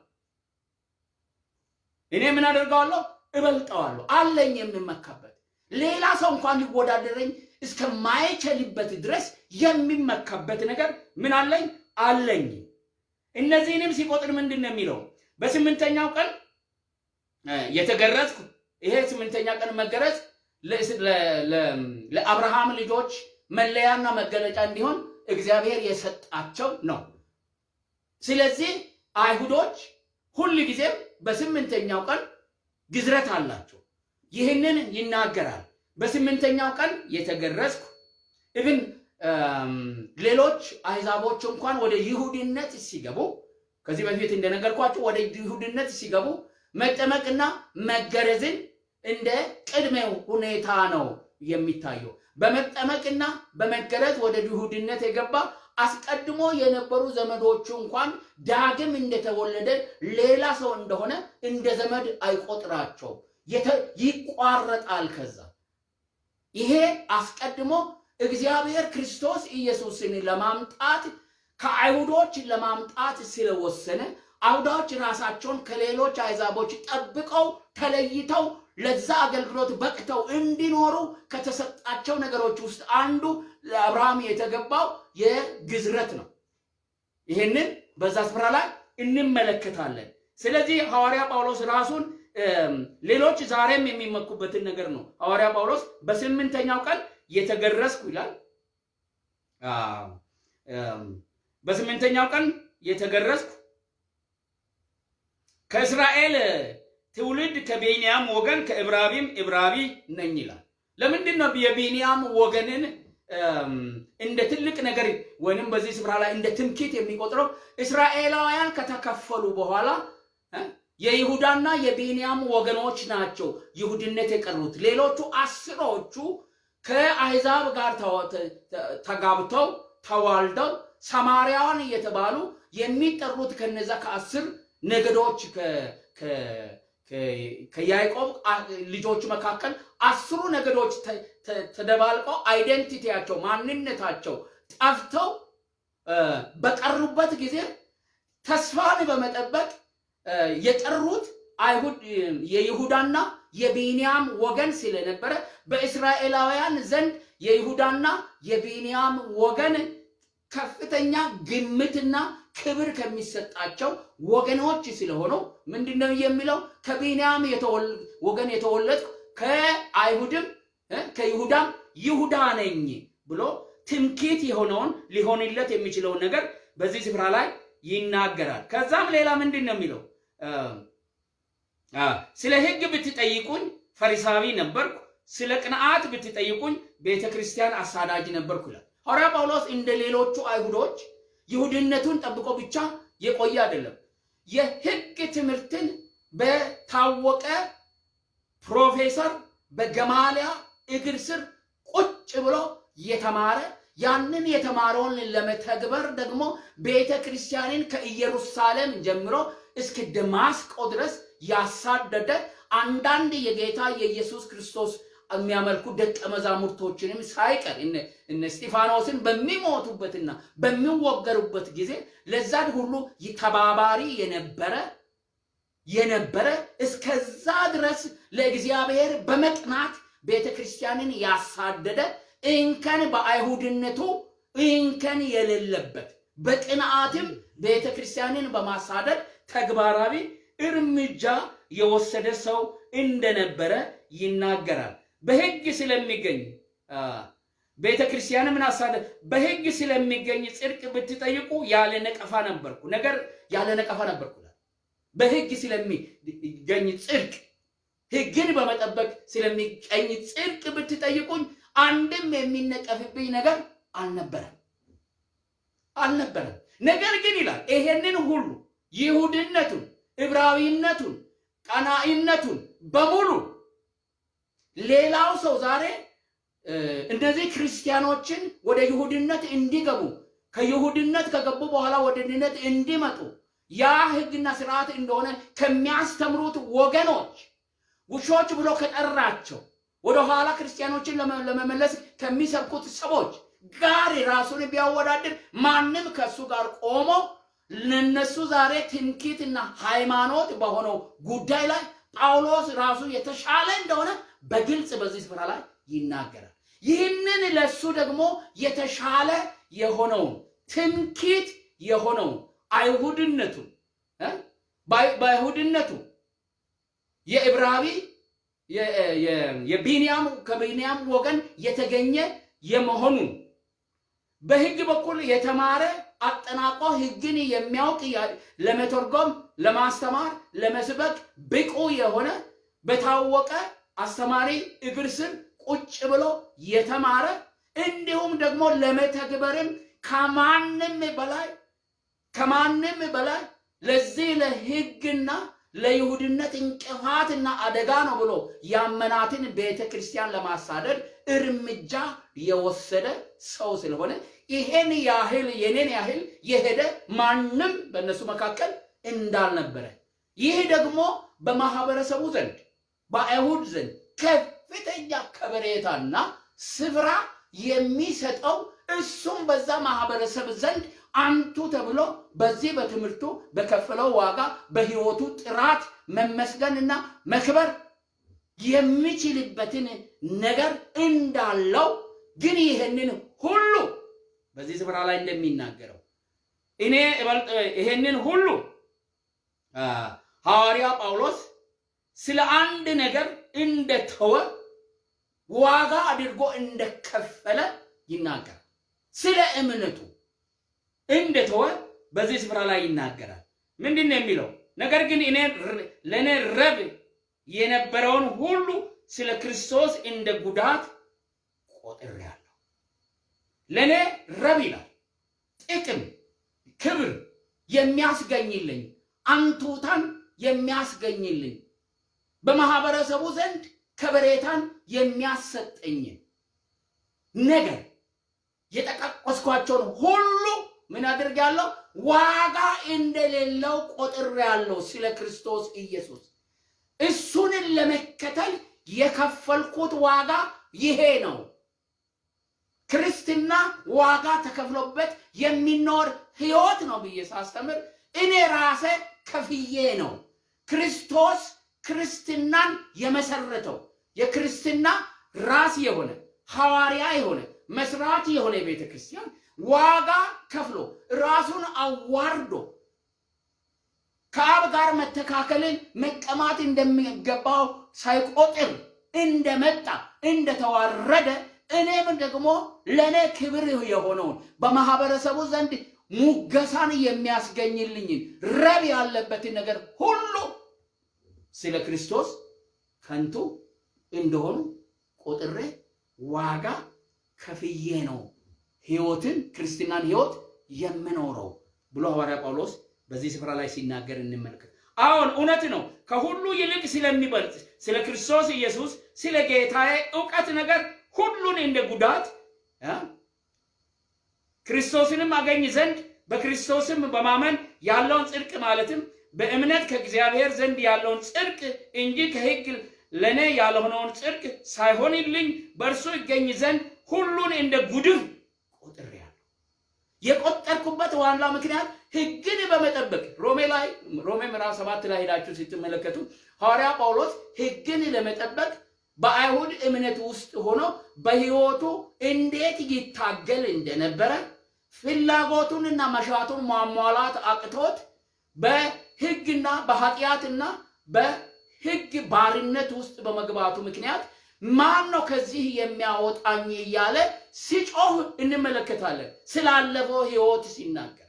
እኔ ምን አደርጋለሁ? እበልጠዋለሁ። አለኝ የሚመካበት። ሌላ ሰው እንኳን ሊወዳደረኝ እስከማይችልበት ድረስ የሚመካበት ነገር ምን አለኝ? አለኝ። እነዚህንም ሲቆጥር ምንድን ነው የሚለው? በስምንተኛው ቀን የተገረዝኩ። ይሄ ስምንተኛ ቀን መገረዝ ለአብርሃም ልጆች መለያና መገለጫ እንዲሆን እግዚአብሔር የሰጣቸው ነው። ስለዚህ አይሁዶች ሁሉ ጊዜም በስምንተኛው ቀን ግዝረት አላቸው። ይህንን ይናገራል። በስምንተኛው ቀን የተገረዝኩ ኢቭን ሌሎች አሕዛቦች እንኳን ወደ ይሁድነት ሲገቡ ከዚህ በፊት እንደነገርኳችሁ ወደ ይሁድነት ሲገቡ መጠመቅና መገረዝን እንደ ቅድመው ሁኔታ ነው የሚታየው። በመጠመቅና በመገረዝ ወደ ይሁድነት የገባ አስቀድሞ የነበሩ ዘመዶቹ እንኳን ዳግም እንደተወለደ ሌላ ሰው እንደሆነ እንደ ዘመድ አይቆጥራቸው፣ ይቋረጣል። ከዛ ይሄ አስቀድሞ እግዚአብሔር ክርስቶስ ኢየሱስን ለማምጣት ከአይሁዶች ለማምጣት ስለወሰነ አይሁዶች ራሳቸውን ከሌሎች አሕዛቦች ጠብቀው ተለይተው ለዛ አገልግሎት በቅተው እንዲኖሩ ከተሰጣቸው ነገሮች ውስጥ አንዱ ለአብርሃም የተገባው የግዝረት ነው። ይህንን በዛ ስፍራ ላይ እንመለከታለን። ስለዚህ ሐዋርያ ጳውሎስ ራሱን ሌሎች ዛሬም የሚመኩበትን ነገር ነው። ሐዋርያ ጳውሎስ በስምንተኛው ቀን የተገረዝኩ ይላል። በስምንተኛው ቀን የተገረዝኩ ከእስራኤል ትውልድ ከቢንያም ወገን ከዕብራዊም ዕብራዊ ነኝ ይላል። ለምንድን ነው የቢንያም ወገንን እንደ ትልቅ ነገር ወይንም በዚህ ስፍራ ላይ እንደ ትምክህት የሚቆጥረው? እስራኤላውያን ከተከፈሉ በኋላ የይሁዳና የቢንያም ወገኖች ናቸው ይሁድነት የቀሩት። ሌሎቹ አስሮቹ ከአሕዛብ ጋር ተጋብተው ተዋልደው ሰማርያውያን እየተባሉ የሚጠሩት ከነዛ ከ10 ነገዶች ከያዕቆብ ልጆች መካከል 10 ነገዶች ተደባልቀው አይደንቲቲያቸው ማንነታቸው ጠፍተው በቀሩበት ጊዜ ተስፋን በመጠበቅ የጠሩት አይሁድ የይሁዳና የቢንያም ወገን ስለነበረ በእስራኤላውያን ዘንድ የይሁዳና የቢንያም ወገን ከፍተኛ ግምትና ክብር ከሚሰጣቸው ወገኖች ስለሆኑ ምንድነው የሚለው ከቢንያም ወገን የተወለድኩ ከአይሁድም ከይሁዳም ይሁዳ ነኝ ብሎ ትምክህት የሆነውን ሊሆንለት የሚችለውን ነገር በዚህ ስፍራ ላይ ይናገራል። ከዛም ሌላ ምንድነው የሚለው ስለ ሕግ ብትጠይቁኝ ፈሪሳዊ ነበርኩ፣ ስለ ቅንዓት ብትጠይቁኝ ቤተክርስቲያን አሳዳጅ ነበርኩ ይላል። ሐዋርያ ጳውሎስ እንደ ሌሎቹ አይሁዶች ይሁድነቱን ጠብቆ ብቻ የቆየ አይደለም። የሕግ ትምህርትን በታወቀ ፕሮፌሰር በገማልያ እግር ስር ቁጭ ብሎ የተማረ ያንን የተማረውን ለመተግበር ደግሞ ቤተክርስቲያንን ከኢየሩሳሌም ጀምሮ እስከ ደማስቆ ድረስ ያሳደደ አንዳንድ የጌታ የኢየሱስ ክርስቶስ የሚያመልኩ ደቀ መዛሙርቶችንም ሳይቀር እነ እስጢፋኖስን በሚሞቱበትና በሚወገሩበት ጊዜ ለዛ ሁሉ ተባባሪ የነበረ እስከዛ ድረስ ለእግዚአብሔር በመቅናት ቤተክርስቲያንን ያሳደደ እንከን በአይሁድነቱ እንከን የሌለበት በቅንዓትም ቤተክርስቲያንን በማሳደድ ተግባራዊ እርምጃ የወሰደ ሰው እንደነበረ ይናገራል። በሕግ ስለሚገኝ ቤተክርስቲያን ምን አሳደደ? በሕግ ስለሚገኝ ጽድቅ ብትጠይቁ ያለ ነቀፋ ነበርኩ። ያለ ነቀፋ ነበርኩ። በሕግ ስለሚገኝ ጽድቅ ሕግን በመጠበቅ ስለሚገኝ ጽድቅ ብትጠይቁኝ አንድም የሚነቀፍብኝ ነገር አልነበረም። ነገር ግን ይላል ይሄንን ሁሉ ይሁድነቱን፣ ዕብራዊነቱን፣ ቀናኢነቱን በሙሉ ሌላው ሰው ዛሬ እነዚህ ክርስቲያኖችን ወደ ይሁድነት እንዲገቡ ከይሁድነት ከገቡ በኋላ ወደ ድነት እንዲመጡ ያ ሕግና ስርዓት እንደሆነ ከሚያስተምሩት ወገኖች ውሾች ብሎ ከጠራቸው ወደ ኋላ ክርስቲያኖችን ለመመለስ ከሚሰብኩት ሰዎች ጋር ራሱን ቢያወዳድር ማንም ከሱ ጋር ቆሞ ለነሱ ዛሬ ትምክህትና ሃይማኖት በሆነው ጉዳይ ላይ ጳውሎስ ራሱ የተሻለ እንደሆነ በግልጽ በዚህ ስፍራ ላይ ይናገራል። ይህንን ለሱ ደግሞ የተሻለ የሆነውን ትምክህት የሆነውን በአይሁድነቱ የዕብራዊ የቢንያም ከቢንያም ወገን የተገኘ የመሆኑን በሕግ በኩል የተማረ አጠናቆ ሕግን የሚያውቅ ለመተርጎም፣ ለማስተማር፣ ለመስበክ ብቁ የሆነ በታወቀ አስተማሪ እግር ስር ቁጭ ብሎ የተማረ እንዲሁም ደግሞ ለመተግበርም ከማንም በላይ ለዚህ ለሕግና ለይሁድነት እንቅፋትና አደጋ ነው ብሎ ያመናትን ቤተክርስቲያን ለማሳደድ እርምጃ የወሰደ ሰው ስለሆነ ይሄን ያህል የኔን ያህል የሄደ ማንም በእነሱ መካከል እንዳልነበረ፣ ይህ ደግሞ በማህበረሰቡ ዘንድ በአይሁድ ዘንድ ከፍተኛ ከበሬታና ስፍራ የሚሰጠው እሱም በዛ ማህበረሰብ ዘንድ አንቱ ተብሎ በዚህ በትምህርቱ በከፈለው ዋጋ በህይወቱ ጥራት መመስገንና መክበር የሚችልበትን ነገር እንዳለው ግን ይሄንን ሁሉ በዚህ ስፍራ ላይ እንደሚናገረው ይሄንን ሁሉ ሐዋርያ ጳውሎስ ስለ አንድ ነገር እንደተወ ዋጋ አድርጎ እንደከፈለ ይናገራል። ስለ እምነቱ እንደተወ በዚህ ስፍራ ላይ ይናገራል። ምንድነው የሚለው? ነገር ግን ለኔ ረብ የነበረውን ሁሉ ስለ ክርስቶስ እንደ ጉዳት ቆጥሬአለሁ። ለኔ ረብ ይላል ጥቅም፣ ክብር የሚያስገኝልኝ አንቱታን የሚያስገኝልኝ በማህበረሰቡ ዘንድ ከበሬታን የሚያሰጠኝ ነገር የጠቀስኳቸውን ሁሉ ምን አድርጋለሁ? ዋጋ እንደሌለው ቆጥሬያለሁ ስለ ክርስቶስ ኢየሱስ። እሱን ለመከተል የከፈልኩት ዋጋ ይሄ ነው። ክርስትና ዋጋ ተከፍሎበት የሚኖር ህይወት ነው ብዬ ሳስተምር እኔ ራሴ ከፍዬ ነው። ክርስቶስ ክርስትናን የመሰረተው የክርስትና ራስ የሆነ ሐዋርያ የሆነ መስራች የሆነ ቤተ ክርስቲያን ዋጋ ከፍሎ ራሱን አዋርዶ ከአብ ጋር መተካከልን መቀማት እንደሚገባው ሳይቆጥር እንደመጣ እንደተዋረደ እኔም ደግሞ ለኔ ክብር የሆነውን በማህበረሰቡ ዘንድ ሙገሳን የሚያስገኝልኝን ረብ ያለበትን ነገር ሁሉ ስለ ክርስቶስ ከንቱ እንደሆኑ ቆጥሬ ዋጋ ከፍዬ ነው ህይወትን ክርስቲያናን ህይወት የምኖረው ብሎ ሐዋርያ ጳውሎስ በዚህ ስፍራ ላይ ሲናገር እንመልከት። አሁን እውነት ነው። ከሁሉ ይልቅ ስለሚበልጥ ስለ ክርስቶስ ኢየሱስ ስለ ጌታዬ ዕውቀት ነገር ሁሉን እንደ ጉዳት ክርስቶስንም አገኝ ዘንድ በክርስቶስም በማመን ያለውን ጽድቅ ማለትም በእምነት ከእግዚአብሔር ዘንድ ያለውን ጽድቅ እንጂ ከሕግ ለኔ ያልሆነውን ጽድቅ ሳይሆንልኝ በእርሱ ይገኝ ዘንድ ሁሉን እንደ ጉድፍ ቆጥሬአለሁ። የቆጠርኩበት ዋና ምክንያት ሕግን በመጠበቅ ሮሜ ምዕራፍ 7 ላይ ሄዳችሁ ስትመለከቱ ሐዋርያ ጳውሎስ ሕግን ለመጠበቅ በአይሁድ እምነት ውስጥ ሆኖ በሕይወቱ እንዴት ይታገል እንደነበረ ፍላጎቱንና መሻቱን ማሟላት አቅቶት በሕግና በኃጢአትና በሕግ ባርነት ውስጥ በመግባቱ ምክንያት ማን ነው ከዚህ የሚያወጣኝ እያለ ሲጮህ እንመለከታለን፣ ስላለፈው ሕይወት ሲናገር።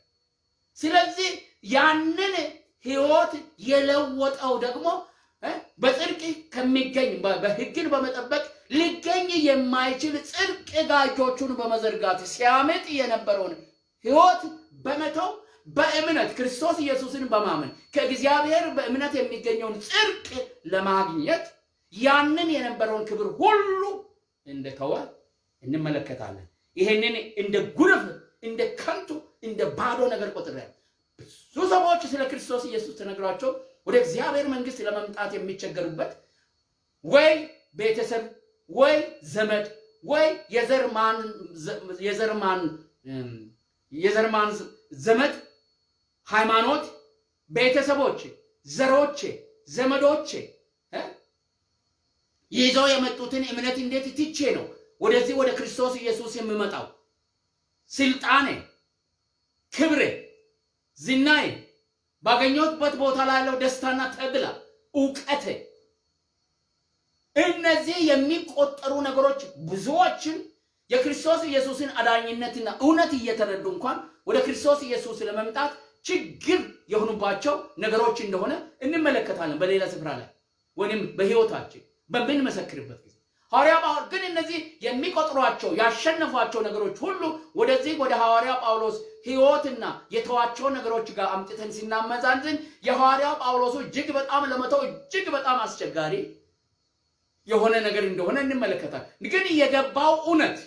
ስለዚህ ያንን ሕይወት የለወጠው ደግሞ በጽድቅ ከሚገኝ በሕግን በመጠበቅ ሊገኝ የማይችል ጽድቅ ጋጆቹን በመዘርጋት ሲያመጥ የነበረውን ሕይወት በመተው በእምነት ክርስቶስ ኢየሱስን በማመን ከእግዚአብሔር በእምነት የሚገኘውን ጽድቅ ለማግኘት ያንን የነበረውን ክብር ሁሉ እንደተወ እንመለከታለን። ይሄንን እንደ ጉድፍ እንደ ከንቱ እንደ ባዶ ነገር ቆጥረዋል። ብዙ ሰዎች ስለ ክርስቶስ ኢየሱስ ተነግሯቸው ወደ እግዚአብሔር መንግስት ለመምጣት የሚቸገሩበት ወይ ቤተሰብ ወይ ዘመድ ወይ የዘርማን ዘመድ ሃይማኖት ቤተሰቦች ዘሮቼ ዘመዶቼ ይዘው የመጡትን እምነት እንዴት ትቼ ነው ወደዚህ ወደ ክርስቶስ ኢየሱስ የምመጣው? ስልጣኔ፣ ክብሬ፣ ዝናዬ፣ ባገኘሁበት ቦታ ላይ ያለው ደስታና ተድላ፣ ዕውቀቴ፣ እነዚህ የሚቆጠሩ ነገሮች ብዙዎችን የክርስቶስ ኢየሱስን አዳኝነትና እውነት እየተረዱ እንኳን ወደ ክርስቶስ ኢየሱስ ለመምጣት ችግር የሆኑባቸው ነገሮች እንደሆነ እንመለከታለን። በሌላ ስፍራ ላይ ወይም በሕይወታችን በምንመሰክርበት ጊዜ ሐዋርያ ጳውሎስ ግን እነዚህ የሚቆጥሯቸው ያሸነፏቸው ነገሮች ሁሉ ወደዚህ ወደ ሐዋርያ ጳውሎስ ሕይወትና የተዋቸው ነገሮች ጋር አምጥተን ሲናመዛዝን የሐዋርያ ጳውሎስ እጅግ በጣም ለመተው እጅግ በጣም አስቸጋሪ የሆነ ነገር እንደሆነ እንመለከታለን። ግን የገባው እውነት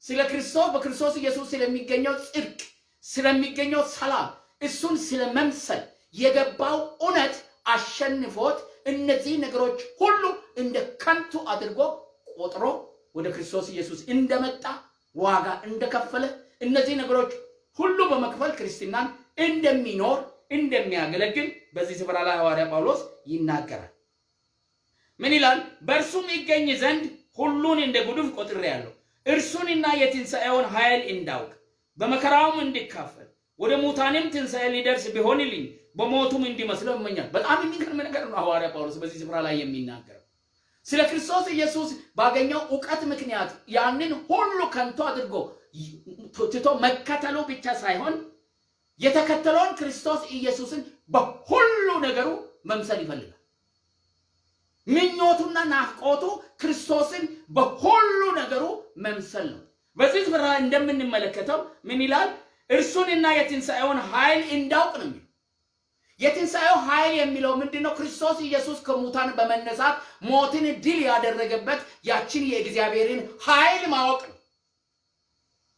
ስለ ክርስቶስ በክርስቶስ ኢየሱስ ስለሚገኘው ጽድቅ ስለሚገኘው ሰላም እሱን ስለመምሰል የገባው እውነት አሸንፎት እነዚህ ነገሮች ሁሉ እንደ ከንቱ አድርጎ ቆጥሮ ወደ ክርስቶስ ኢየሱስ እንደመጣ ዋጋ እንደከፈለ እነዚህ ነገሮች ሁሉ በመክፈል ክርስቲያናን እንደሚኖር እንደሚያገለግል በዚህ ስፍራ ላይ ሐዋርያ ጳውሎስ ይናገራል። ምን ይላል? በእርሱም ይገኝ ዘንድ ሁሉን እንደ ጉድፍ ቆጥሬአለሁ፣ እርሱንና የትንሣኤውን ኃይል እንዳውቅ በመከራውም እንዲካፈል ወደ ሙታንም ትንሣኤ ሊደርስ ቢሆንልኝ በሞቱም እንዲመስለው እመኛለሁ። በጣም የሚገርም ነገር ነው ሐዋርያ ጳውሎስ በዚህ ስፍራ ላይ የሚናገረው። ስለ ክርስቶስ ኢየሱስ ባገኘው ዕውቀት ምክንያት ያንን ሁሉ ከንቱ አድርጎ ትቶ መከተሉ ብቻ ሳይሆን የተከተለውን ክርስቶስ ኢየሱስን በሁሉ ነገሩ መምሰል ይፈልጋል። ምኞቱና ናፍቆቱ ክርስቶስን በሁሉ ነገሩ መምሰል ነው። በዚህ ስፍራ እንደምንመለከተው ምን ይላል? እርሱንና የትንሣኤውን ኃይል እንዳውቅ ነው የሚለው። የትንሣኤው ኃይል የሚለው ምንድነው? ክርስቶስ ኢየሱስ ከሙታን በመነሳት ሞትን ድል ያደረገበት ያችን የእግዚአብሔርን ኃይል ማወቅ ነው።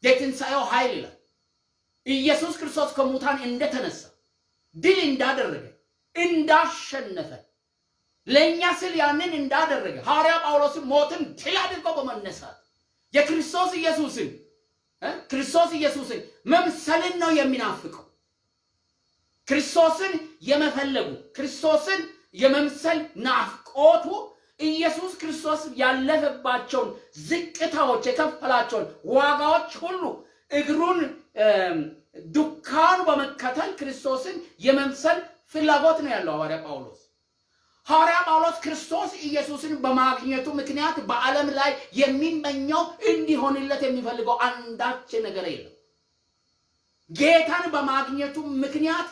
የትንሣኤው ኃይል ይላል ኢየሱስ ክርስቶስ ከሙታን እንደተነሳ ድል እንዳደረገ እንዳሸነፈ ለኛ ስል ያንን እንዳደረገ ሐዋርያ ጳውሎስ ሞትን ድል አድርጎ በመነሳት የክርስቶስ ኢየሱስን መምሰልን ነው የሚናፍቀው። ክርስቶስን የመፈለጉ ክርስቶስን የመምሰል ናፍቆቱ ኢየሱስ ክርስቶስ ያለፈባቸውን ዝቅታዎች የከፈላቸውን ዋጋዎች ሁሉ እግሩን ዱካን በመከተል ክርስቶስን የመምሰል ፍላጎት ነው ያለው ሐዋርያ ጳውሎስ ክርስቶስ ኢየሱስን በማግኘቱ ምክንያት በዓለም ላይ የሚመኘው እንዲሆንለት የሚፈልገው አንዳች ነገር የለም። ጌታን በማግኘቱ ምክንያት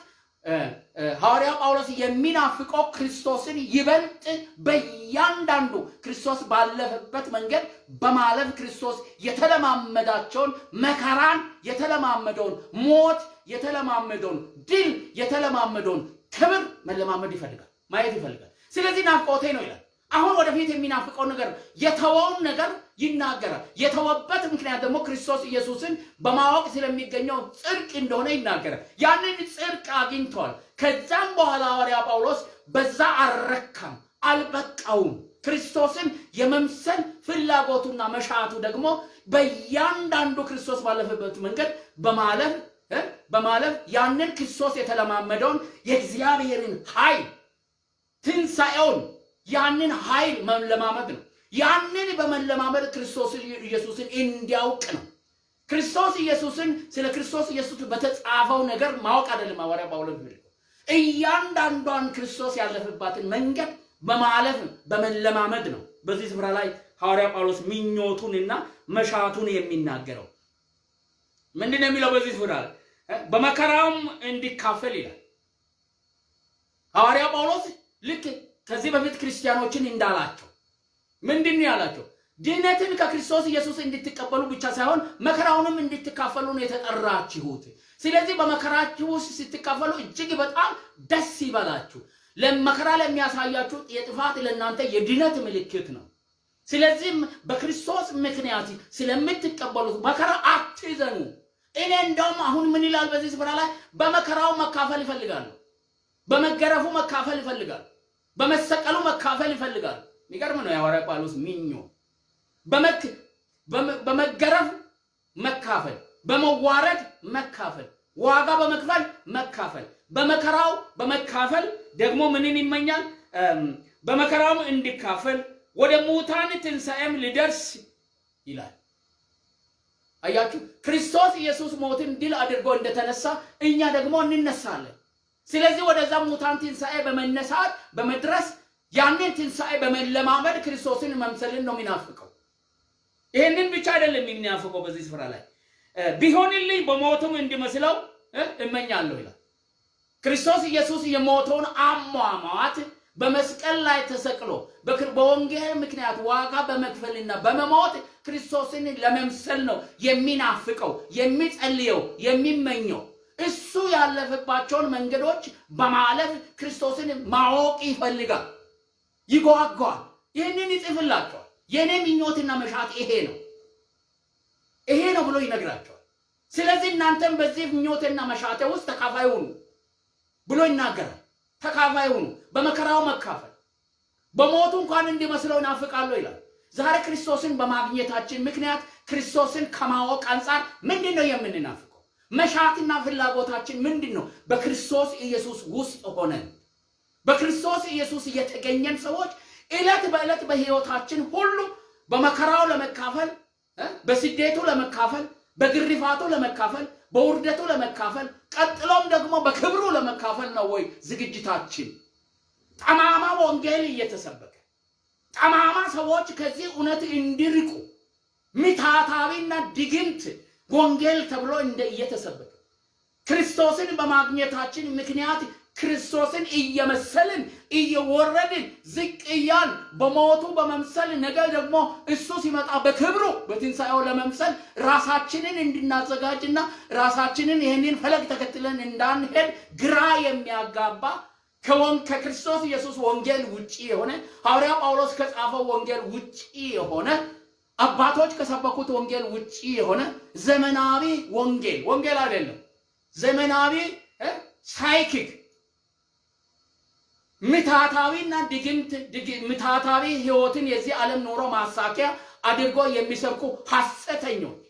ሐዋርያ ጳውሎስ የሚናፍቀው ክርስቶስን ይበልጥ በእያንዳንዱ ክርስቶስ ባለፈበት መንገድ በማለፍ ክርስቶስ የተለማመዳቸውን መከራን የተለማመደውን ሞት የተለማመደውን ድል የተለማመደውን ክብር መለማመድ ይፈልጋል፣ ማየት ይፈልጋል። ስለዚህ ናፍቆቴ ነው ይላል። አሁን ወደፊት የሚናፍቀው ነገር የተወውን ነገር ይናገራል። የተወበት ምክንያት ደግሞ ክርስቶስ ኢየሱስን በማወቅ ስለሚገኘው ጽድቅ እንደሆነ ይናገራል። ያንን ጽድቅ አግኝቷል። ከዛም በኋላ ሐዋርያ ጳውሎስ በዛ አልረካም፣ አልበቃውም። ክርስቶስን የመምሰል ፍላጎቱና መሻቱ ደግሞ በእያንዳንዱ ክርስቶስ ባለፈበት መንገድ በማለፍ ያንን ክርስቶስ የተለማመደውን የእግዚአብሔርን ኃይል ትንሣኤውን ያንን ኃይል መለማመድ ነው። ያንን በመለማመድ ክርስቶስ ኢየሱስን እንዲያውቅ ነው። ክርስቶስ ኢየሱስን ስለ ክርስቶስ ኢየሱስ በተጻፈው ነገር ማወቅ አይደለም ሐዋርያ ጳውሎስ ቢል እያንዳንዷን ክርስቶስ ያለፈባትን መንገድ በማለፍ በመለማመድ ነው። በዚህ ስፍራ ላይ ሐዋርያ ጳውሎስ ምኞቱንና መሻቱን የሚናገረው ምንድነው የሚለው? በዚህ ስፍራ ላይ በመከራውም እንዲካፈል ይላል ሐዋርያ ጳውሎስ። ልክ ከዚህ በፊት ክርስቲያኖችን እንዳላቸው ምንድነው ያላቸው? ድነትን ከክርስቶስ ኢየሱስ እንድትቀበሉ ብቻ ሳይሆን መከራውንም እንድትካፈሉ ነው የተጠራችሁት። ስለዚህ በመከራችሁ ውስጥ ስትካፈሉ እጅግ በጣም ደስ ይበላችሁ። ለመከራ ለሚያሳያችሁ የጥፋት ለእናንተ የድነት ምልክት ነው። ስለዚህ በክርስቶስ ምክንያት ስለምትቀበሉት መከራ አትዘኑ። እኔ እንደውም አሁን ምን ይላል በዚህ ስፍራ ላይ? በመከራው መካፈል ይፈልጋሉ። በመገረፉ መካፈል ይፈልጋል። በመሰቀሉ መካፈል ይፈልጋል። የሚገርም ነው የሐዋርያ ጳውሎስ ምኞ። በመገረፍ መካፈል፣ በመዋረድ መካፈል፣ ዋጋ በመክፈል መካፈል፣ በመከራው በመካፈል ደግሞ ምንን ይመኛል? በመከራውም እንዲካፈል ወደ ሙታን ትንሣኤም ሊደርስ ይላል። አያችሁ፣ ክርስቶስ ኢየሱስ ሞትን ድል አድርጎ እንደተነሳ እኛ ደግሞ እንነሳለን። ስለዚህ ወደዛ ሙታን ትንሣኤ በመነሳት በመድረስ ያንን ትንሣኤ በመለማመድ ክርስቶስን መምሰልን ነው የሚናፍቀው። ይሄንን ብቻ አይደለም የሚናፍቀው። በዚህ ስፍራ ላይ ቢሆንልኝ በሞቱም እንዲመስለው እመኛለሁ ይላል። ክርስቶስ ኢየሱስ የሞተውን አሟሟት በመስቀል ላይ ተሰቅሎ በወንጌል ምክንያት ዋጋ በመክፈልና በመሞት ክርስቶስን ለመምሰል ነው የሚናፍቀው፣ የሚጸልየው፣ የሚመኘው። እሱ ያለፈባቸውን መንገዶች በማለፍ ክርስቶስን ማወቅ ይፈልጋል፣ ይጓጓል። ይህንን ይጽፍላቸዋል። የኔ ምኞትና መሻት ይሄ ነው ብሎ ይነግራቸዋል። ስለዚህ እናንተም በዚህ ምኞትና መሻት ውስጥ ተካፋይ ሁኑ ብሎ ይናገራል። ተካፋይ ሁኑ፣ በመከራው መካፈል፣ በሞቱ እንኳን እንዲመስለው ናፍቃለሁ ይላል። ዛሬ ክርስቶስን በማግኘታችን ምክንያት ክርስቶስን ከማወቅ አንጻር ምንድነው የምንናፍቀው? መሻትና ፍላጎታችን ምንድነው? በክርስቶስ ኢየሱስ ውስጥ ሆነን በክርስቶስ ኢየሱስ የተገኘን ሰዎች ዕለት በዕለት በህይወታችን ሁሉ በመከራው ለመካፈል፣ በስደቱ ለመካፈል፣ በግርፋቱ ለመካፈል፣ በውርደቱ ለመካፈል፣ ቀጥሎም ደግሞ በክብሩ ለመካፈል ነው ወይ ዝግጅታችን? ጠማማ ወንጌል እየተሰበከ ጠማማ ሰዎች ከዚህ እውነት እንዲርቁ ሚታታዊና ድግምት ወንጌል ተብሎ እየተሰበከ ክርስቶስን በማግኘታችን ምክንያት ክርስቶስን እየመሰልን እየወረድን ዝቅ እያልን በሞቱ በመምሰል ነገ ደግሞ እሱ ሲመጣ በክብሩ በትንሣኤው ለመምሰል ራሳችንን እንድናዘጋጅና ራሳችንን ይህንን ፈለግ ተከትለን እንዳንሄድ ግራ የሚያጋባ ከክርስቶስ ኢየሱስ ወንጌል ውጪ የሆነ ሐዋርያ ጳውሎስ ከጻፈው ወንጌል ውጪ የሆነ አባቶች ከሰበኩት ወንጌል ውጪ የሆነ ዘመናዊ ወንጌል አይደለም። ዘመናዊ ሳይኪክ ምታታዊና ምታታዊ ህይወትን የዚህ ዓለም ኑሮ ማሳኪያ አድርጎ የሚሰብኩ ሐሰተኞች።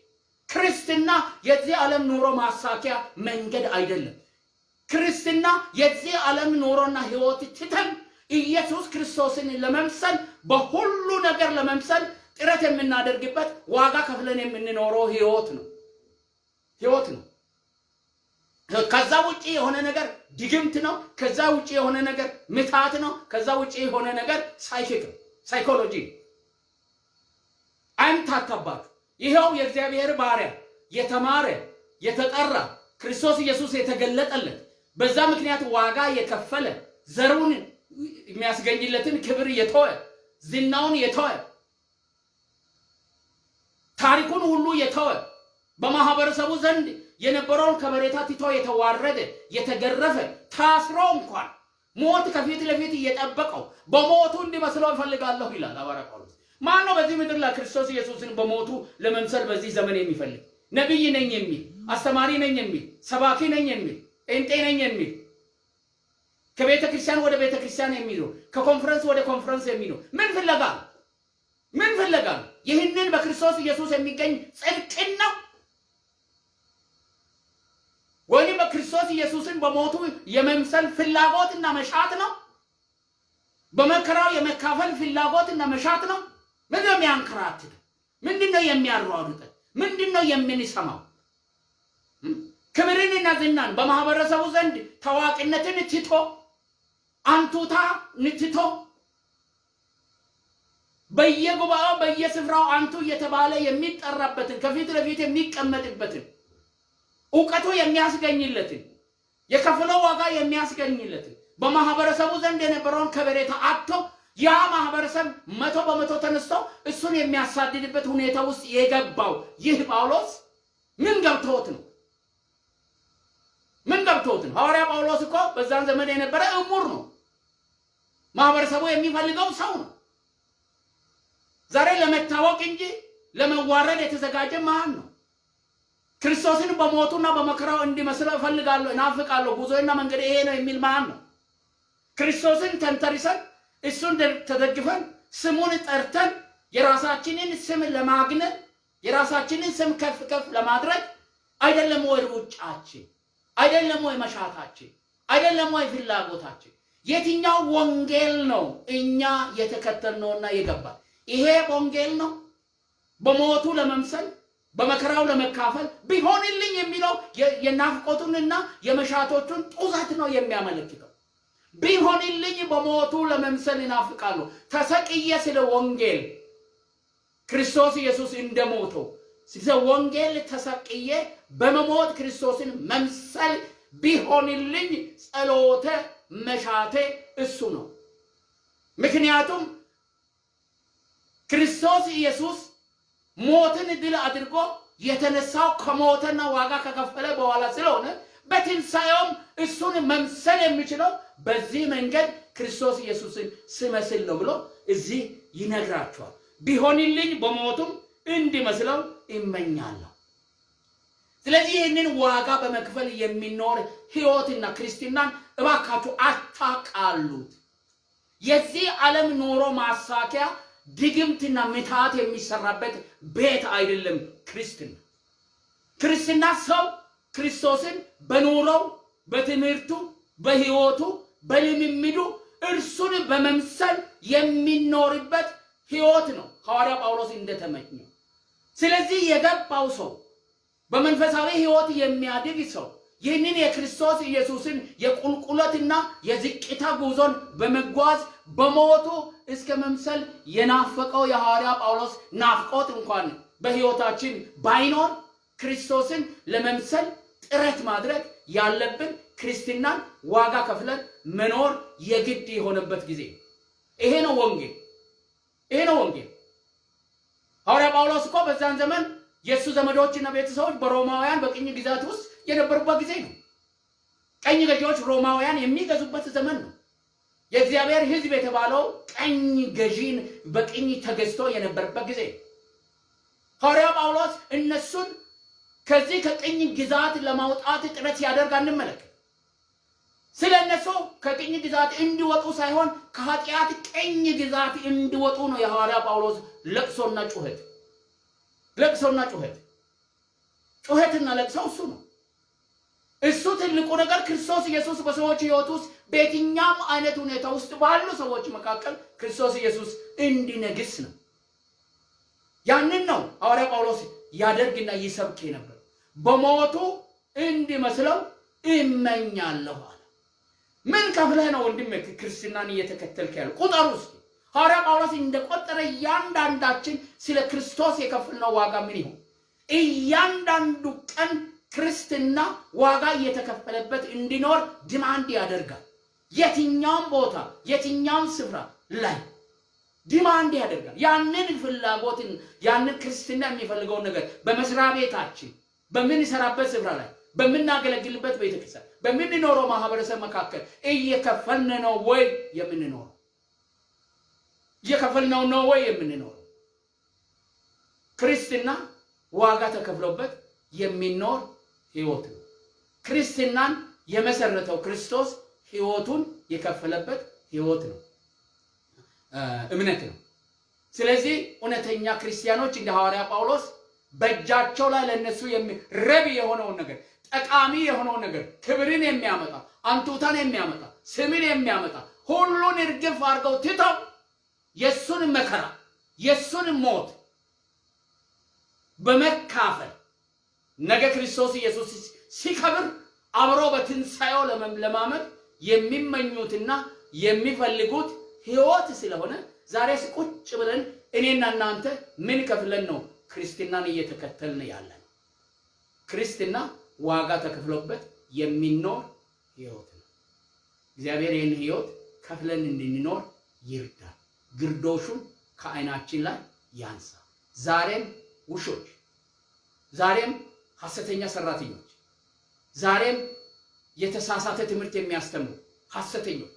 ክርስትና የዚህ ዓለም ኑሮ ማሳኪያ መንገድ አይደለም። ክርስትና የዚህ ዓለም ኑሮና ህይወት ትተን ኢየሱስ ክርስቶስን ለመምሰል በሁሉ ነገር ለመምሰል ጥረት የምናደርግበት ዋጋ ከፍለን የምንኖረው ህይወት ነው። ከዛ ውጪ የሆነ ነገር ድግምት ነው። ከዛ ውጪ የሆነ ነገር ምታት ነው። ከዛ ውጪ የሆነ ነገር ሳይኮሎጂ አይምታታባችሁ። ይሄው የእግዚአብሔር ባሪያ የተማረ የተጠራ ክርስቶስ ኢየሱስ የተገለጠለት በዛ ምክንያት ዋጋ የከፈለ ዘሩን የሚያስገኝለትን ክብር የተወ ዝናውን የተወ ታሪኩን ሁሉ የተወ በማህበረሰቡ ዘንድ የነበረውን ከበሬታ ትቶ የተዋረደ የተገረፈ ታስሮ እንኳን ሞት ከፊት ለፊት እየጠበቀው በሞቱ እንዲመስለው ይፈልጋለሁ ይላል ሐዋርያ ጳውሎስ። ማን ነው በዚህ ምድር ላይ ክርስቶስ ኢየሱስን በሞቱ ለመምሰል በዚህ ዘመን የሚፈልግ? ነብይ ነኝ የሚል፣ አስተማሪ ነኝ የሚል፣ ሰባኪ ነኝ የሚል፣ ጴንጤ ነኝ የሚል፣ ከቤተ ክርስቲያን ወደ ቤተ ክርስቲያን የሚሉ፣ ከኮንፈረንስ ወደ ኮንፈረንስ የሚሉ ምን ፍለጋ? ይህንን በክርስቶስ ኢየሱስ የሚገኝ ጽድቅን ነው ወይም በክርስቶስ ኢየሱስን በሞቱ የመምሰል ፍላጎትና መሻት ነው? በመከራው የመካፈል ፍላጎትና መሻት ነው? ምንድነው የሚያንከራትት? ምንድነው የሚያሯሩጥ? ምንድነው የምንሰማው? ክብርንና ዝናን በማህበረሰቡ ዘንድ ታዋቂነትን ትቶ አንቱታ ንትቶ በየጉባኤው በየስፍራው አንቱ እየተባለ የሚጠራበትን ከፊት ለፊት የሚቀመጥበትን እውቀቱ የሚያስገኝለትን የከፈለው ዋጋ የሚያስገኝለትን በማህበረሰቡ ዘንድ የነበረውን ከበሬታ አጥቶ ያ ማህበረሰብ 100% ተነስቶ እሱን የሚያሳድድበት ሁኔታ ውስጥ የገባው ይህ ጳውሎስ ምን ገብቶት ነው? ሐዋርያ ጳውሎስ እኮ በዛን ዘመን የነበረ እሙር ነው። ማህበረሰቡ የሚፈልገው ሰው ነው። ዛሬ ለመታወቅ እንጂ ለመዋረድ የተዘጋጀ ማን ነው? ክርስቶስን በሞቱና በመከራው እንዲመስለው እፈልጋለሁ እናፍቃለሁ ጉዞና መንገድ ይሄ ነው የሚል ማን ነው? ክርስቶስን ተንተርሰን እሱን ተደግፈን ስሙን ጠርተን የራሳችንን ስም ለማግኘት የራሳችንን ስም ከፍ ለማድረግ አይደለም ወይ ሩጫችን? አይደለም ወይ መሻታችን? አይደለም ወይ ፍላጎታችን? የትኛው ወንጌል ነው እኛ የተከተልነውና የገባን? ይሄ ወንጌል ነው በሞቱ ለመምሰል በመከራው ለመካፈል ቢሆንልኝ የሚለው የናፍቆቱንና የመሻቶቹን ጡዘት ነው የሚያመለክተው። ቢሆንልኝ በሞቱ ለመምሰል ይናፍቃሉ። ተሰቅየ ስለ ወንጌል ክርስቶስ ኢየሱስ እንደሞተው ስለ ወንጌል ተሰቅየ በመሞት ክርስቶስን መምሰል ቢሆንልኝ ጸሎተ መሻቴ እሱ ነው። ምክንያቱም ክርስቶስ ኢየሱስ ሞትን ድል አድርጎ የተነሳው ከሞተና ዋጋ ከከፈለ በኋላ ስለሆነ በትንሣኤውም እሱን መምሰል የሚችለው በዚህ መንገድ ክርስቶስ ኢየሱስን ስመስል ነው ብሎ እዚህ ይነግራቸዋል። ቢሆንልኝ በሞቱም እንዲመስለው እመኛለሁ። ስለዚህ ይህንን ዋጋ በመክፈል የሚኖር ህይወትና ክርስትናን እባካችሁ አታቃሉት። የዚህ ዓለም ኑሮ ማሳኪያ ድግምትና ምታት የሚሰራበት ቤት አይደለም ክርስትና ሰው ክርስቶስን በኑሮው በትምህርቱ በህይወቱ በልምምዱ እርሱን በመምሰል የሚኖርበት ህይወት ነው ሐዋርያ ጳውሎስ እንደተመኘው። ስለዚህ የገባው ሰው በመንፈሳዊ ህይወት የሚያድግ ሰው ይህንን የክርስቶስ ኢየሱስን የቁልቁለትና የዝቅታ ጉዞን በመጓዝ በሞቱ እስከ መምሰል የናፈቀው የሐዋርያ ጳውሎስ ናፍቆት እንኳን በህይወታችን ባይኖር ክርስቶስን ለመምሰል ጥረት ማድረግ ያለብን ክርስትናን ዋጋ ከፍለን መኖር የግድ የሆነበት ጊዜ ይሄ ነው ወንጌል። ይሄ ነው ወንጌል። ሐዋርያ ጳውሎስ እኮ በዛን ዘመን የሱ ዘመዶችና ቤተሰቦች በሮማውያን በቅኝ ግዛት ውስጥ የነበሩበት ጊዜ ነው። ቀኝ ገዢዎች ሮማውያን የሚገዙበት ዘመን ነው። የእግዚአብሔር ሕዝብ የተባለው ቀኝ ገዢን በቅኝ ተገዝቶ የነበረበት ጊዜ። ሐዋርያ ጳውሎስ እነሱን ከዚህ ከቅኝ ግዛት ለማውጣት ጥረት ያደርግ አንመለከት። ስለነሱ ከቅኝ ግዛት እንዲወጡ ሳይሆን ከኃጢአት ቅኝ ግዛት እንዲወጡ ነው የሐዋርያ ጳውሎስ ለቅሶና ጩኸት። ለቅሶና ጩኸት፣ ጩኸትና ለቅሶ እሱ ነው። እሱ ትልቁ ነገር ክርስቶስ ኢየሱስ በሰዎች ሕይወት ውስጥ በየትኛውም አይነት ሁኔታ ውስጥ ባሉ ሰዎች መካከል ክርስቶስ ኢየሱስ እንዲነግስ ነው። ያንን ነው ሐዋርያ ጳውሎስ ያደርግና ይሰብክ ነበር። በሞቱ እንዲመስለው እመኛለሁ አለ። ምን ከፍለህ ነው ወንድሜ ክርስትናን እየተከተልክ ያለው? ቁጥር ውስጥ ሐዋርያ ጳውሎስ እንደቆጠረ እያንዳንዳችን ስለ ክርስቶስ የከፈልነው ዋጋ ምን ይሁን? እያንዳንዱ ቀን ክርስትና ዋጋ እየተከፈለበት እንዲኖር ዲማንድ ያደርጋል። የትኛውም ቦታ የትኛውም ስፍራ ላይ ዲማንድ ያደርጋል። ያንን ፍላጎትን ያንን ክርስትና የሚፈልገውን ነገር በመስሪያ ቤታችን በምንሰራበት ስፍራ ላይ በምናገለግልበት ቤተክርስቲያን በምንኖረው ማህበረሰብ መካከል እየከፈልን ነው ወይ የምንኖረው? እየከፈልነው ነው ወይ የምንኖረው? ክርስትና ዋጋ ተከፍሎበት የሚኖር ሕይወት ነው። ክርስትናን የመሰረተው ክርስቶስ ሕይወቱን የከፈለበት ሕይወት ነው፣ እምነት ነው። ስለዚህ እውነተኛ ክርስቲያኖች እንደ ሐዋርያ ጳውሎስ በእጃቸው ላይ ለነሱ ረቢ የሆነውን ነገር ጠቃሚ የሆነውን ነገር ክብርን የሚያመጣ አንቱታን የሚያመጣ ስምን የሚያመጣ ሁሉን እርግፍ አድርገው ትተው የሱን መከራ የሱን ሞት በመካፈል ነገ ክርስቶስ ኢየሱስ ሲከብር አብሮ በትንሣኤው ለማመን የሚመኙትና የሚፈልጉት ሕይወት ስለሆነ ዛሬ ቁጭ ብለን እኔና እናንተ ምን ከፍለን ነው ክርስትናን እየተከተልን ያለን? ክርስትና ዋጋ ተከፍሎበት የሚኖር ሕይወት ነው። እግዚአብሔር ይህን ሕይወት ከፍለን እንድንኖር ይርዳል። ግርዶሹን ከዓይናችን ላይ ያንሳ። ዛሬም ውሾች፣ ዛሬም ሐሰተኛ ሰራተኞች፣ ዛሬም የተሳሳተ ትምህርት የሚያስተምሩ ሐሰተኞች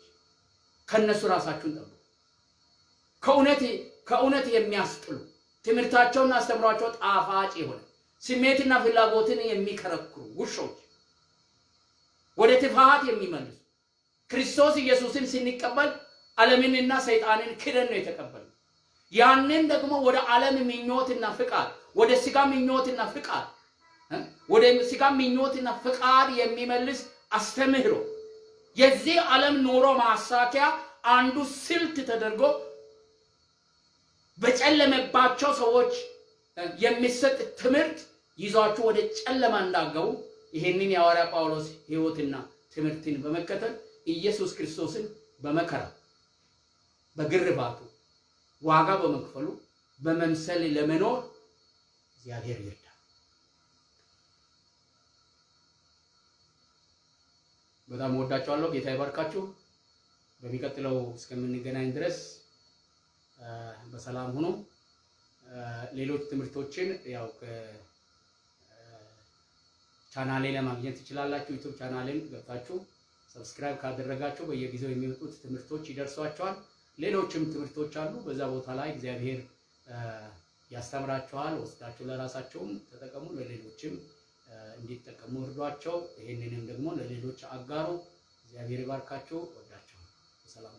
ከነሱ ራሳችሁን ጠብቁ። ከእውነት የሚያስጥሉ ትምህርታቸውና አስተምሯቸው ጣፋጭ የሆነ ስሜትና ፍላጎትን የሚከረክሩ ውሾች፣ ወደ ትፋት የሚመልሱ ክርስቶስ ኢየሱስን ስንቀበል ዓለምንና ሰይጣንን ክደን ነው የተቀበልነው። ያንን ደግሞ ወደ ዓለም ምኞትና ፍቃድ ወደ ስጋ ምኞትና ፍቃድ ወደ ስጋ ምኞትና ፍቃድ የሚመልስ አስተምህሮ የዚህ ዓለም ኑሮ ማሳኪያ አንዱ ስልት ተደርጎ በጨለመባቸው ሰዎች የሚሰጥ ትምህርት ይዟቸው ወደ ጨለማ እንዳገቡ ይሄንን የሐዋርያ ጳውሎስ ሕይወትና ትምህርትን በመከተል ኢየሱስ ክርስቶስን በመከራ በግርባቱ ዋጋ በመክፈሉ በመምሰል ለመኖር እግዚአብሔር ይርዳል። በጣም ወዳችኋለሁ። ጌታ ይባርካችሁ። በሚቀጥለው እስከምንገናኝ ድረስ በሰላም ሁኑ። ሌሎች ትምህርቶችን ያው ቻናሌ ለማግኘት ትችላላችሁ። ዩቲዩብ ቻናሌን ገብታችሁ ሰብስክራይብ ካደረጋችሁ በየጊዜው የሚወጡት ትምህርቶች ይደርሷችኋል። ሌሎችም ትምህርቶች አሉ። በዛ ቦታ ላይ እግዚአብሔር ያስተምራችኋል። ወስዳችሁ ለራሳችሁም ተጠቀሙ፣ ለሌሎችም እንዲጠቀሙ እርዷቸው። ይሄንንም ደግሞ ለሌሎች አጋሩ። እግዚአብሔር ይባርካችሁ። ወዳችሁ ሰላም